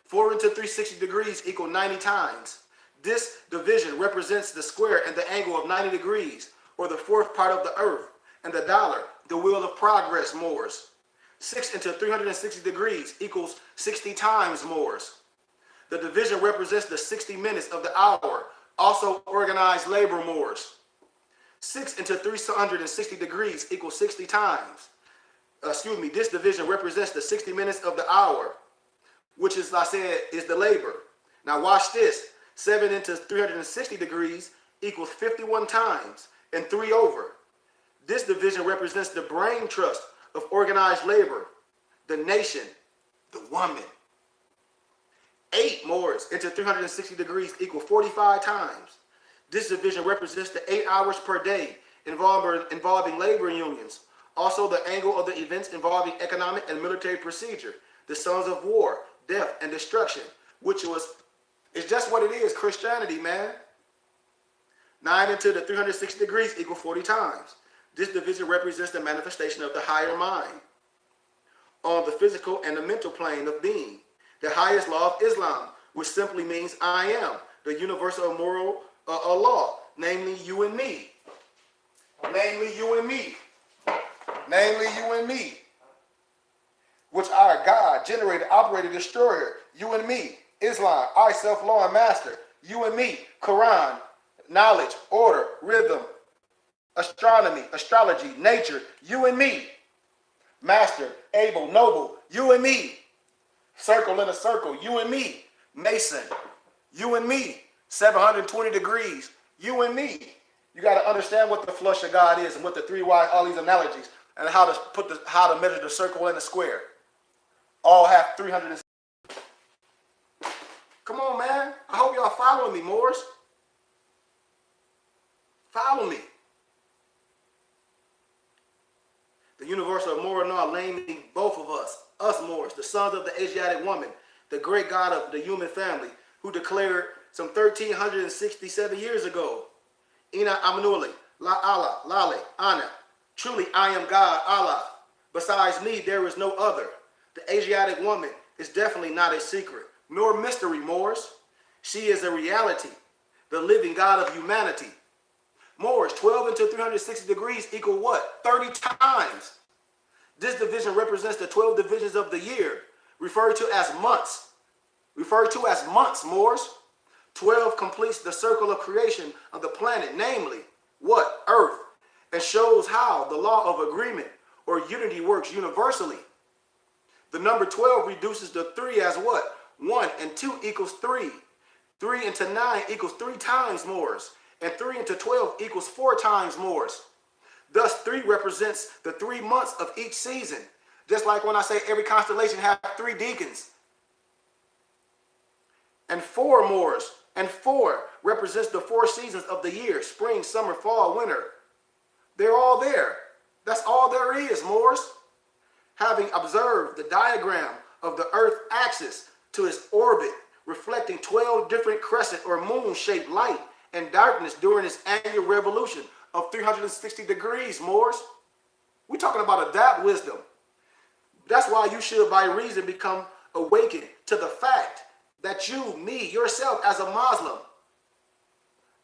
4 into 360 degrees equal 90 times. This division represents the square and the angle of 90 degrees, or the fourth part of the earth, and the dollar, the wheel of progress, Moors. 6 into 360 degrees equals 60 times, Moors. The division represents the 60 minutes of the hour, also organized labor, Moors. 6 into 360 degrees equals 60 times. This division represents the 60 minutes of the hour, which is, I said, is the labor. Now watch this. 7 into 360 degrees equals 51 times and 3 over. This division represents the brain trust of organized labor, the nation, the woman. 8 Moors into 360 degrees equal 45 times. This division represents the 8 hours per day involving labor unions. Also the angle of the events involving economic and military procedure, the sons of war, death, and destruction, which was It's just what it is, Christianity, man. 9 into the 360 degrees equal 40 times. This division represents the manifestation of the higher mind on the physical and the mental plane of being. The highest law of Islam, which simply means I am, the universal moral law, namely you and me. Namely you and me. Namely you and me. Which our God, generated, operated, destroyer, you and me. Islam, I, self-law and master, you and me. Quran, knowledge, order, rhythm, astronomy, astrology, nature, you and me. Master, able, noble, you and me. Circle in a circle, you and me. Mason, you and me. 720 degrees, you and me. You got to understand what the flush of God is and what the three why, all these analogies, and how to measure the circle and the square. All have 300. Come on, man. I hope y'all following me, Moors. Follow me. The universal moral law, naming both of us Moors, the sons of the Asiatic woman, the great God of the human family, who declared some 1,367 years ago, Ina Aminuli, La Allah, Lale, Ana, truly I am God, Allah. Besides me, there is no other. The Asiatic woman is definitely not a secret, nor mystery, Moors. She is a reality, the living God of humanity. Moors, 12 into 360 degrees equal what? 30 times. This division represents the 12 divisions of the year, referred to as months. Moors. 12 completes the circle of creation of the planet, namely, what? Earth, and shows how the law of agreement or unity works universally. The number 12 reduces the 3 as what? 1 and 2 equals 3. 3 into 9 equals 3 times Moors. And 3 into 12 equals 4 times Moors. Thus, 3 represents the 3 months of each season. Just like when I say every constellation has 3 deacons. And 4 Moors. And 4 represents the 4 seasons of the year. Spring, summer, fall, winter. They're all there. That's all there is, Moors. Having observed the diagram of the Earth axis to its orbit, reflecting 12 different crescent or moon-shaped light and darkness during its annual revolution of 360 degrees, Moors. We're talking about adapt wisdom. That's why you should, by reason, become awakened to the fact that you, me, yourself as a Muslim,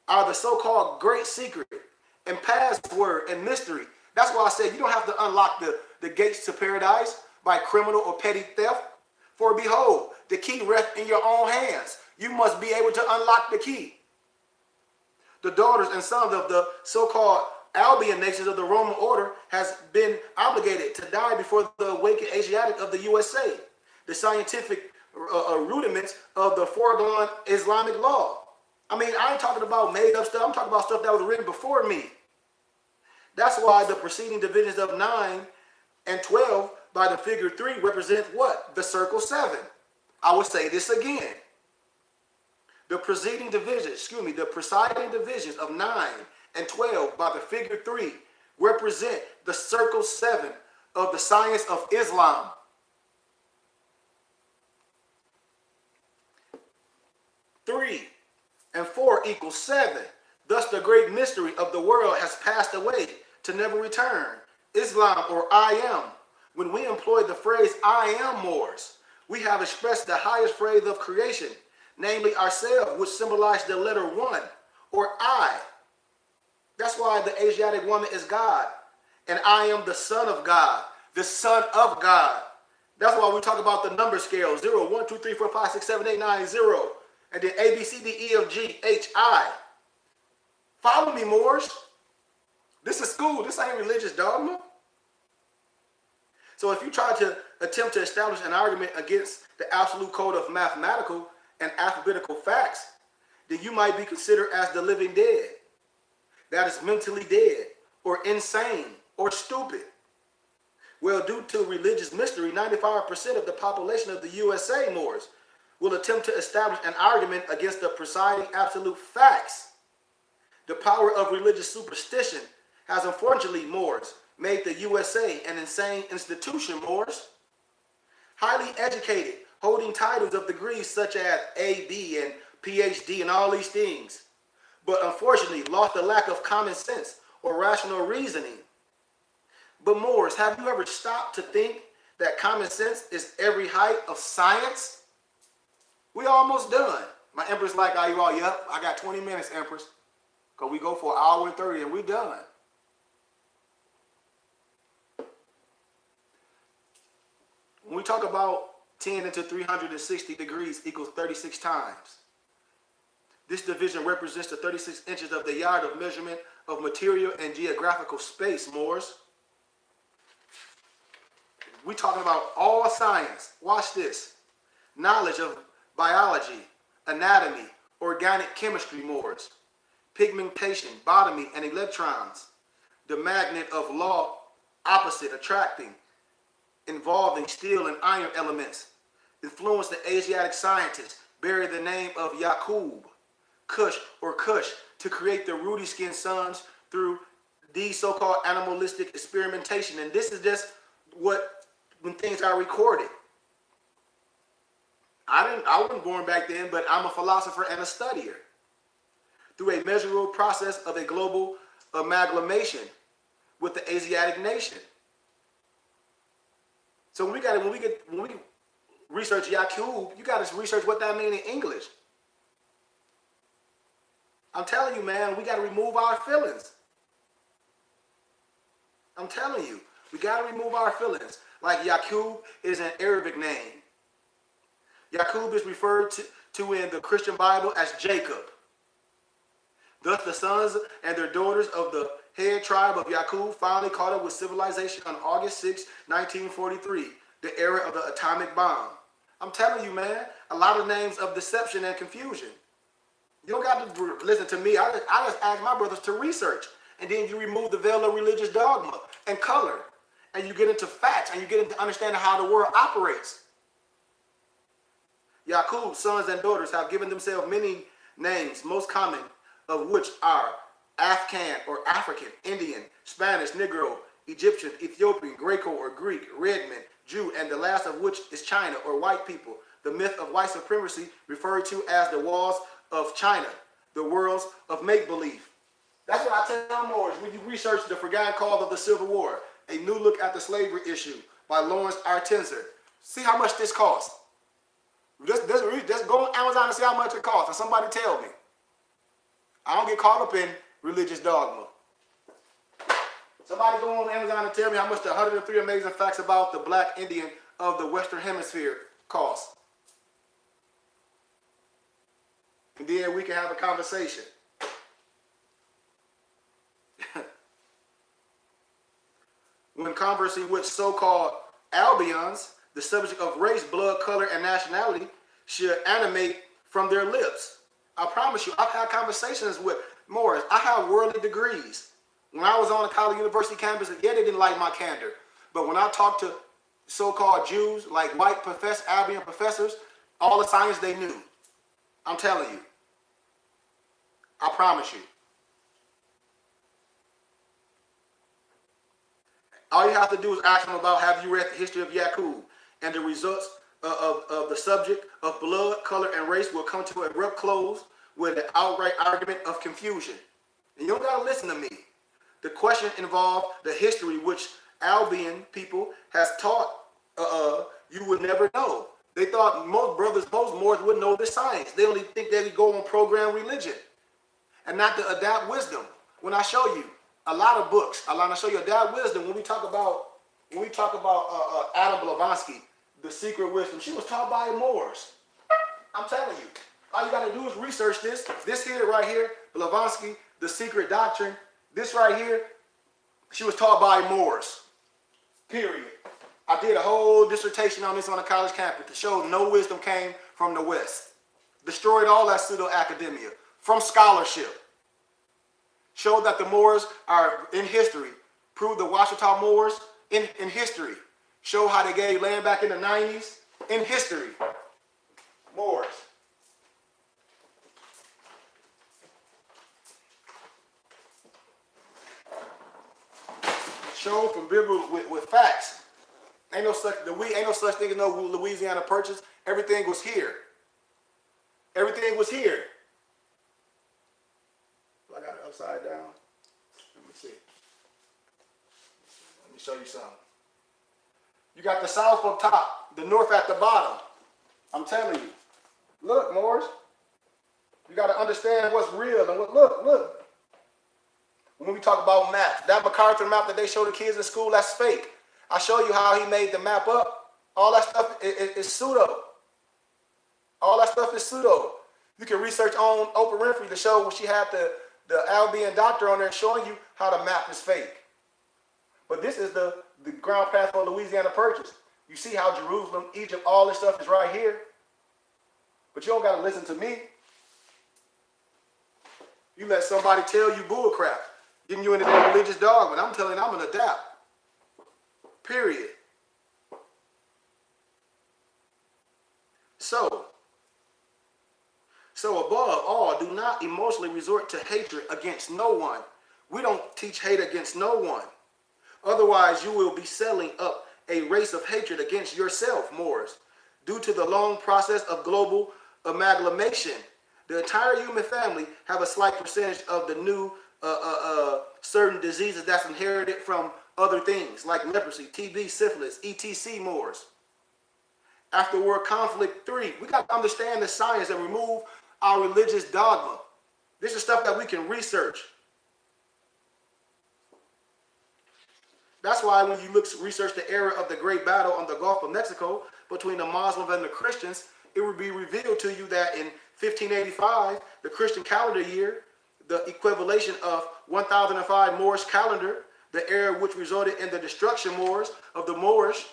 are the so-called great secret and password and mystery. That's why I said you don't have to unlock the gates to paradise by criminal or petty theft. For behold, the key rests in your own hands. You must be able to unlock the key. The daughters and sons of the so-called Albion nations of the Roman order has been obligated to die before the awakened Asiatic of the USA. The scientific rudiments of the foregone Islamic law. I mean, I ain't talking about made up stuff. I'm talking about stuff that was written before me. That's why the preceding divisions of 9 and 12 by the figure 3 represent what? The circle 7. I will say this again. The presiding divisions of 9 and 12 by the figure 3 represent the circle 7 of the science of Islam. Three and 4 equals 7. Thus the great mystery of the world has passed away to never return. Islam, or I am. When we employ the phrase I am Moors, we have expressed the highest phrase of creation, namely ourselves, which symbolizes the letter 1, or I. That's why the Asiatic woman is God, and I am the son of God, the son of God. That's why we talk about the number scale, 0, 1, 2, 3, 4, 5, 6, 7, 8, 9, 0, and then A, B, C, D, E, F, G, H, I. Follow me, Moors. This is school. This ain't religious dogma. So if you try to attempt to establish an argument against the absolute code of mathematical and alphabetical facts, then you might be considered as the living dead. That is mentally dead, or insane, or stupid. Well, due to religious mystery, 95% of the population of the USA, Moors, will attempt to establish an argument against the presiding absolute facts. The power of religious superstition has unfortunately, Moors, made the USA an insane institution, Moors. Highly educated, holding titles of degrees such as A.B. and PhD, and all these things, but unfortunately lost the lack of common sense or rational reasoning. But Moors, have you ever stopped to think that common sense is every height of science? We almost done. My Empress like, are you all? Yep, I got 20 minutes, Empress. Because we go for an hour and 30 and we done. When we talk about 10 into 360 degrees equals 36 times. This division represents the 36 inches of the yard of measurement of material and geographical space, Moors. We're talking about all science. Watch this. Knowledge of biology, anatomy, organic chemistry, Moors. Pigmentation, botany, and electrons. The magnet of law, opposite, attracting, involving steel and iron elements. Influenced the Asiatic scientists, bearing the name of Yaqub, Kush or Kush, to create the ruddy skinned suns through these so-called animalistic experimentation. And this is just when things are recorded. I wasn't born back then, but I'm a philosopher and a studier. Through a measurable process of a global amalgamation with the Asiatic nation. So when we research Yaqub, you got to research what that means in English. I'm telling you, man, we got to remove our feelings. I'm telling you, we got to remove our feelings. Like Yaqub is an Arabic name. Yaqub is referred to in the Christian Bible as Jacob. Thus, the sons and their daughters of the head tribe of Yaqub finally caught up with civilization on August 6, 1943, the era of the atomic bomb. I'm telling you, man, a lot of names of deception and confusion. You don't got to listen to me. I just ask my brothers to research. And then you remove the veil of religious dogma and color. And you get into facts and you get into understanding how the world operates. Yaqub's sons and daughters have given themselves many names, most common of which are Afghan or African, Indian, Spanish, Negro, Egyptian, Ethiopian, Greco or Greek, Redman, Jew, and the last of which is China or white people. The myth of white supremacy referred to as the walls of China, the worlds of make-believe. That's what I tell Moors when you research the forgotten cause of the Civil War, a new look at the slavery issue by Lawrence R. Tenzer. See how much this costs. Just go on Amazon and see how much it costs, and somebody tell me. I don't get caught up in religious dogma. Somebody go on Amazon and tell me how much the 103 amazing facts about the black Indian of the Western Hemisphere costs. And then we can have a conversation. When conversing with so-called Albions, the subject of race, blood, color, and nationality should animate from their lips. I promise you, I've had conversations with Moors. I have worldly degrees. When I was on a college university campus, yeah, they didn't like my candor. But when I talked to so-called Jews, like white Albion professors, all the science they knew. I'm telling you. I promise you. All you have to do is ask them about, have you read the history of Yaqub? And the results of the subject of blood, color, and race will come to an abrupt close with an outright argument of confusion. And you don't got to listen to me. The question involved the history which Albion people has taught you would never know. They thought most Moors wouldn't know the science. They only think they would go on program religion and not to adapt wisdom. When I show you a lot of books, I want to show you adapt wisdom. When we talk about Adam Blavatsky, the secret wisdom, she was taught by Moors. I'm telling you, all you got to do is research this. This here, right here, Blavatsky, the secret doctrine. This right here, she was taught by Moors. Period. I did a whole dissertation on this on a college campus to show no wisdom came from the West. Destroyed all that pseudo-academia from scholarship. Showed that the Moors are in history. Proved the Washita Moors in history. Show how they gave land back in the 90s in history. Moors. Show from Bible with facts. Ain't no such thing as no Louisiana Purchase. Everything was here. Everything was here. I got it upside down. Let me see. Let me show you something. You got the south up top, the north at the bottom. I'm telling you. Look, Morris. You got to understand what's real and what. Look. When we talk about maps, that MacArthur map that they show the kids in school, that's fake. I show you how he made the map up. All that stuff is pseudo. All that stuff is pseudo. You can research on Oprah Winfrey to show when she had the Albion doctor on there showing you how the map is fake. But this is the ground path for Louisiana Purchase. You see how Jerusalem, Egypt, all this stuff is right here. But you don't got to listen to me. You let somebody tell you bull crap, getting you into that religious dogma. I'm telling you, I'm an adapt. Period. So above all, do not emotionally resort to hatred against no one. We don't teach hate against no one. Otherwise, you will be selling up a race of hatred against yourself, Moors. Due to the long process of global amalgamation, the entire human family have a slight percentage of the new certain diseases that's inherited from other things like leprosy, TB, syphilis, etc. Moors. After World Conflict 3, we got to understand the science and remove our religious dogma. This is stuff that we can research. That's why when you research the era of the Great Battle on the Gulf of Mexico between the Muslims and the Christians, it would be revealed to you that in 1585, the Christian calendar year, the equivalent of 1005 Moorish calendar, the era which resulted in the destruction Moors of the Moorish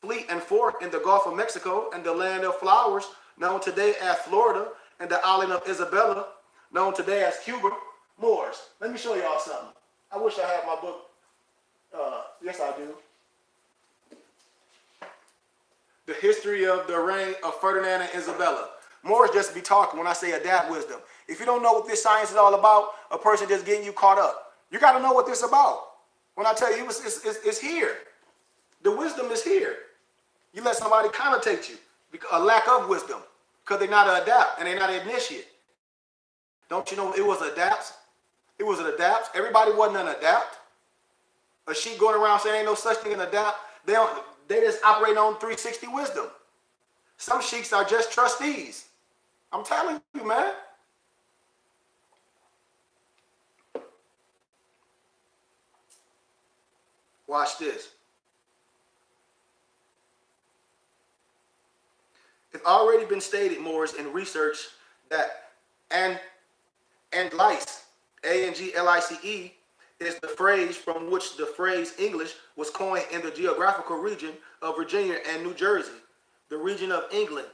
fleet and fort in the Gulf of Mexico and the land of flowers, known today as Florida, and the island of Isabella, known today as Cuba, Moors. Let me show y'all something. I wish I had my book. Yes, I do. The history of the reign of Ferdinand and Isabella. Moors just be talking when I say adapt wisdom. If you don't know what this science is all about, a person just getting you caught up. You got to know what this is about. When I tell you it's here. The wisdom is here. You let somebody connotate you. A lack of wisdom. Because they're not an adapt and they're not an initiate. Don't you know it was adapts? It was an adapt. Everybody wasn't an adapt. A sheep going around saying ain't no such thing as an adapt. They just operate on 360 wisdom. Some sheiks are just trustees. I'm telling you, man. Watch this. It's already been stated, Moors, in research that Anglice, A-N-G-L-I-C-E, is the phrase from which the phrase English was coined in the geographical region of Virginia and New Jersey, the region of England,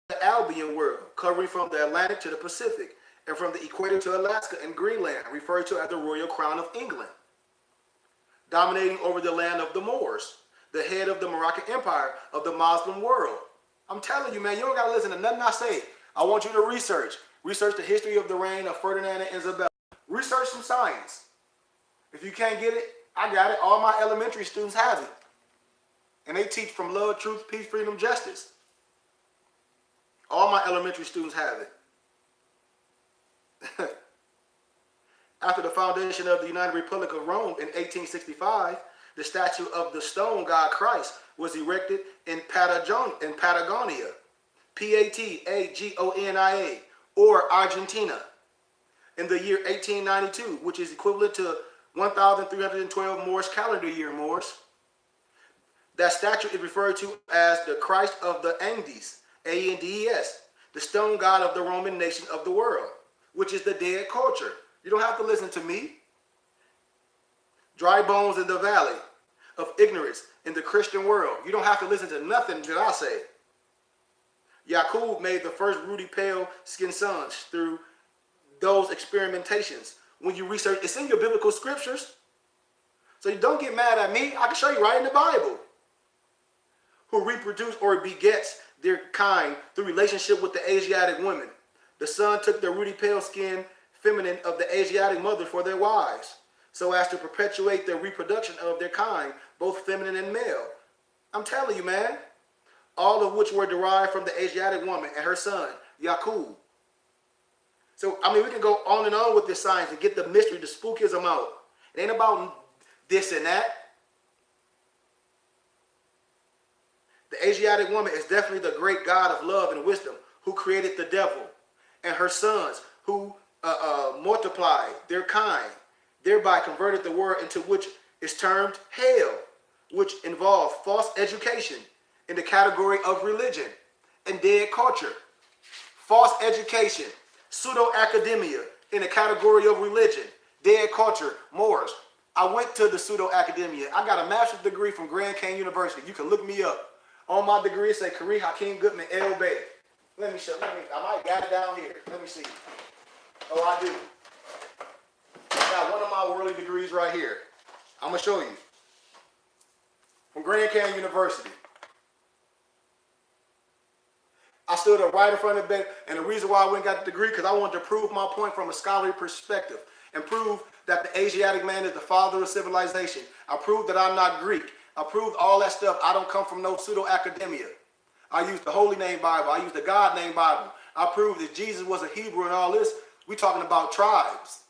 the Albion world, covering from the Atlantic to the Pacific, and from the equator to Alaska and Greenland, referred to as the Royal Crown of England, dominating over the land of the Moors, the head of the Moroccan Empire of the Muslim world. I'm telling you, man, you don't got to listen to nothing I say. I want you to research. Research the history of the reign of Ferdinand and Isabella. Research some science. If you can't get it, I got it. All my elementary students have it. And they teach from love, truth, peace, freedom, justice. All my elementary students have it. After the foundation of the United Republic of Rome in 1865, the statue of the stone god Christ was erected in Patagonia, P-A-T-A-G-O-N-I-A, or Argentina, in the year 1892, which is equivalent to 1,312 Moorish calendar year, Moors. That statue is referred to as the Christ of the Andes, A-N-D-E-S, the stone god of the Roman nation of the world, which is the dead culture. You don't have to listen to me. Dry bones in the valley of ignorance in the Christian world. You don't have to listen to nothing that I say. Yaqub made the first ruddy pale skinned sons through those experimentations. When you research, it's in your biblical scriptures. So you don't get mad at me. I can show you right in the Bible. Who reproduce or begets their kind through relationship with the Asiatic women. The son took the ruddy pale skin feminine of the Asiatic mother for their wives, so as to perpetuate the reproduction of their kind, both feminine and male. I'm telling you, man. All of which were derived from the Asiatic woman and her son, Yaqub. So, I mean, we can go on and on with this science and get the mystery, the spookism out. It ain't about this and that. The Asiatic woman is definitely the great God of love and wisdom who created the devil and her sons who multiplied their kind, thereby converted the world into which is termed hell, which involved false education in the category of religion and dead culture. False education, pseudo-academia in the category of religion, dead culture, Moors. I went to the pseudo-academia. I got a master's degree from Grand Canyon University. You can look me up. On my degree, it say Kareem Hakeem Goodman, L. Bay. Let me show you. I might got it down here. Let me see. Oh, I do. I got one of my worldly degrees right here. I'm going to show you. From Grand Canyon University. I stood up right in front of the bed, and the reason why I went and got the degree, because I wanted to prove my point from a scholarly perspective and prove that the Asiatic man is the father of civilization. I proved that I'm not Greek. I proved all that stuff. I don't come from no pseudo-academia. I use the Holy Name Bible. I use the God Name Bible. I proved that Jesus was a Hebrew and all this. We're talking about tribes.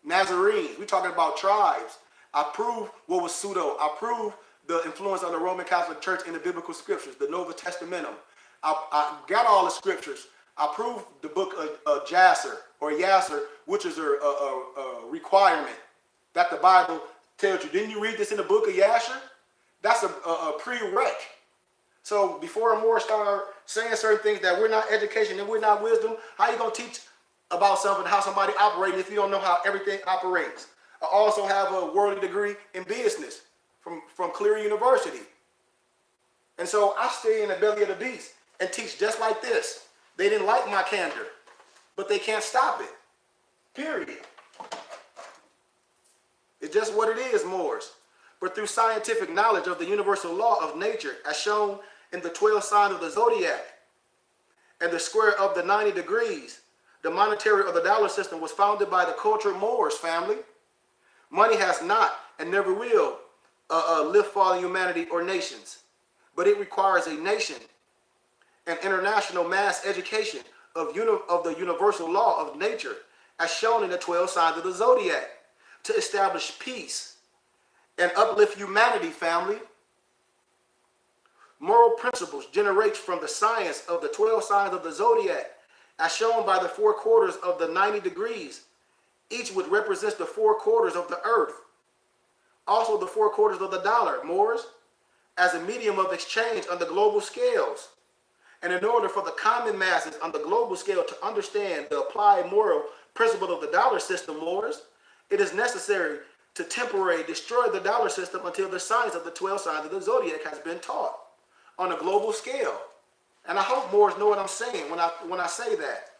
Nazarenes. We're talking about tribes. I proved what was pseudo. I proved the influence of the Roman Catholic Church in the biblical scriptures, the Nova Testamentum. I got all the scriptures. I proved the book of Jasser or Yasser, which is a requirement that the Bible tells you. Didn't you read this in the book of Yasser? That's a prereq. So before a Moor start saying certain things that we're not education and we're not wisdom, how you going to teach about something, how somebody operates if you don't know how everything operates? I also have a worldly degree in business from Clear University. And so I stay in the belly of the beast and teach just like this. They didn't like my candor, but they can't stop it. Period. It's just what it is, Moors. But through scientific knowledge of the universal law of nature, as shown in the 12 signs of the Zodiac and the square of the 90 degrees, the monetary or the dollar system was founded by the cultured Moors, family. Money has not and never will lift fallen humanity or nations, but it requires a nation and international mass education of the universal law of nature, as shown in the 12 signs of the Zodiac, to establish peace and uplift humanity, family. Moral principles generate from the science of the 12 signs of the Zodiac, as shown by the 4 quarters of the 90 degrees, each which represents the 4 quarters of the earth. Also the 4 quarters of the dollar, Moors, as a medium of exchange on the global scales. And in order for the common masses on the global scale to understand the applied moral principle of the dollar system, Moors, it is necessary to temporarily destroy the dollar system until the science of the 12 signs of the Zodiac has been taught on a global scale. And I hope Moors know what I'm saying when I say that.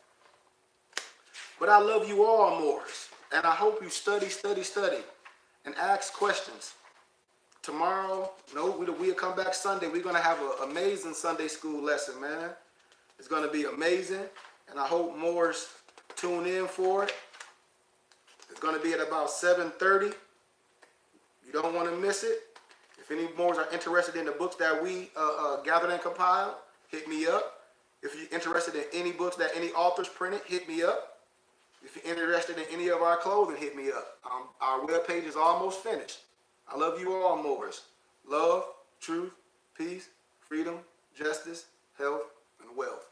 But I love you all, Moors. And I hope you study, and ask questions. Tomorrow, we'll come back Sunday. We're going to have an amazing Sunday school lesson, man. It's going to be amazing. And I hope Moors tune in for it. It's going to be at about 7:30. You don't want to miss it. If any Moors are interested in the books that we gathered and compiled, hit me up. If you're interested in any books that any authors printed, hit me up. If you're interested in any of our clothing, hit me up. Our webpage is almost finished. I love you all, Moors. Love, truth, peace, freedom, justice, health, and wealth.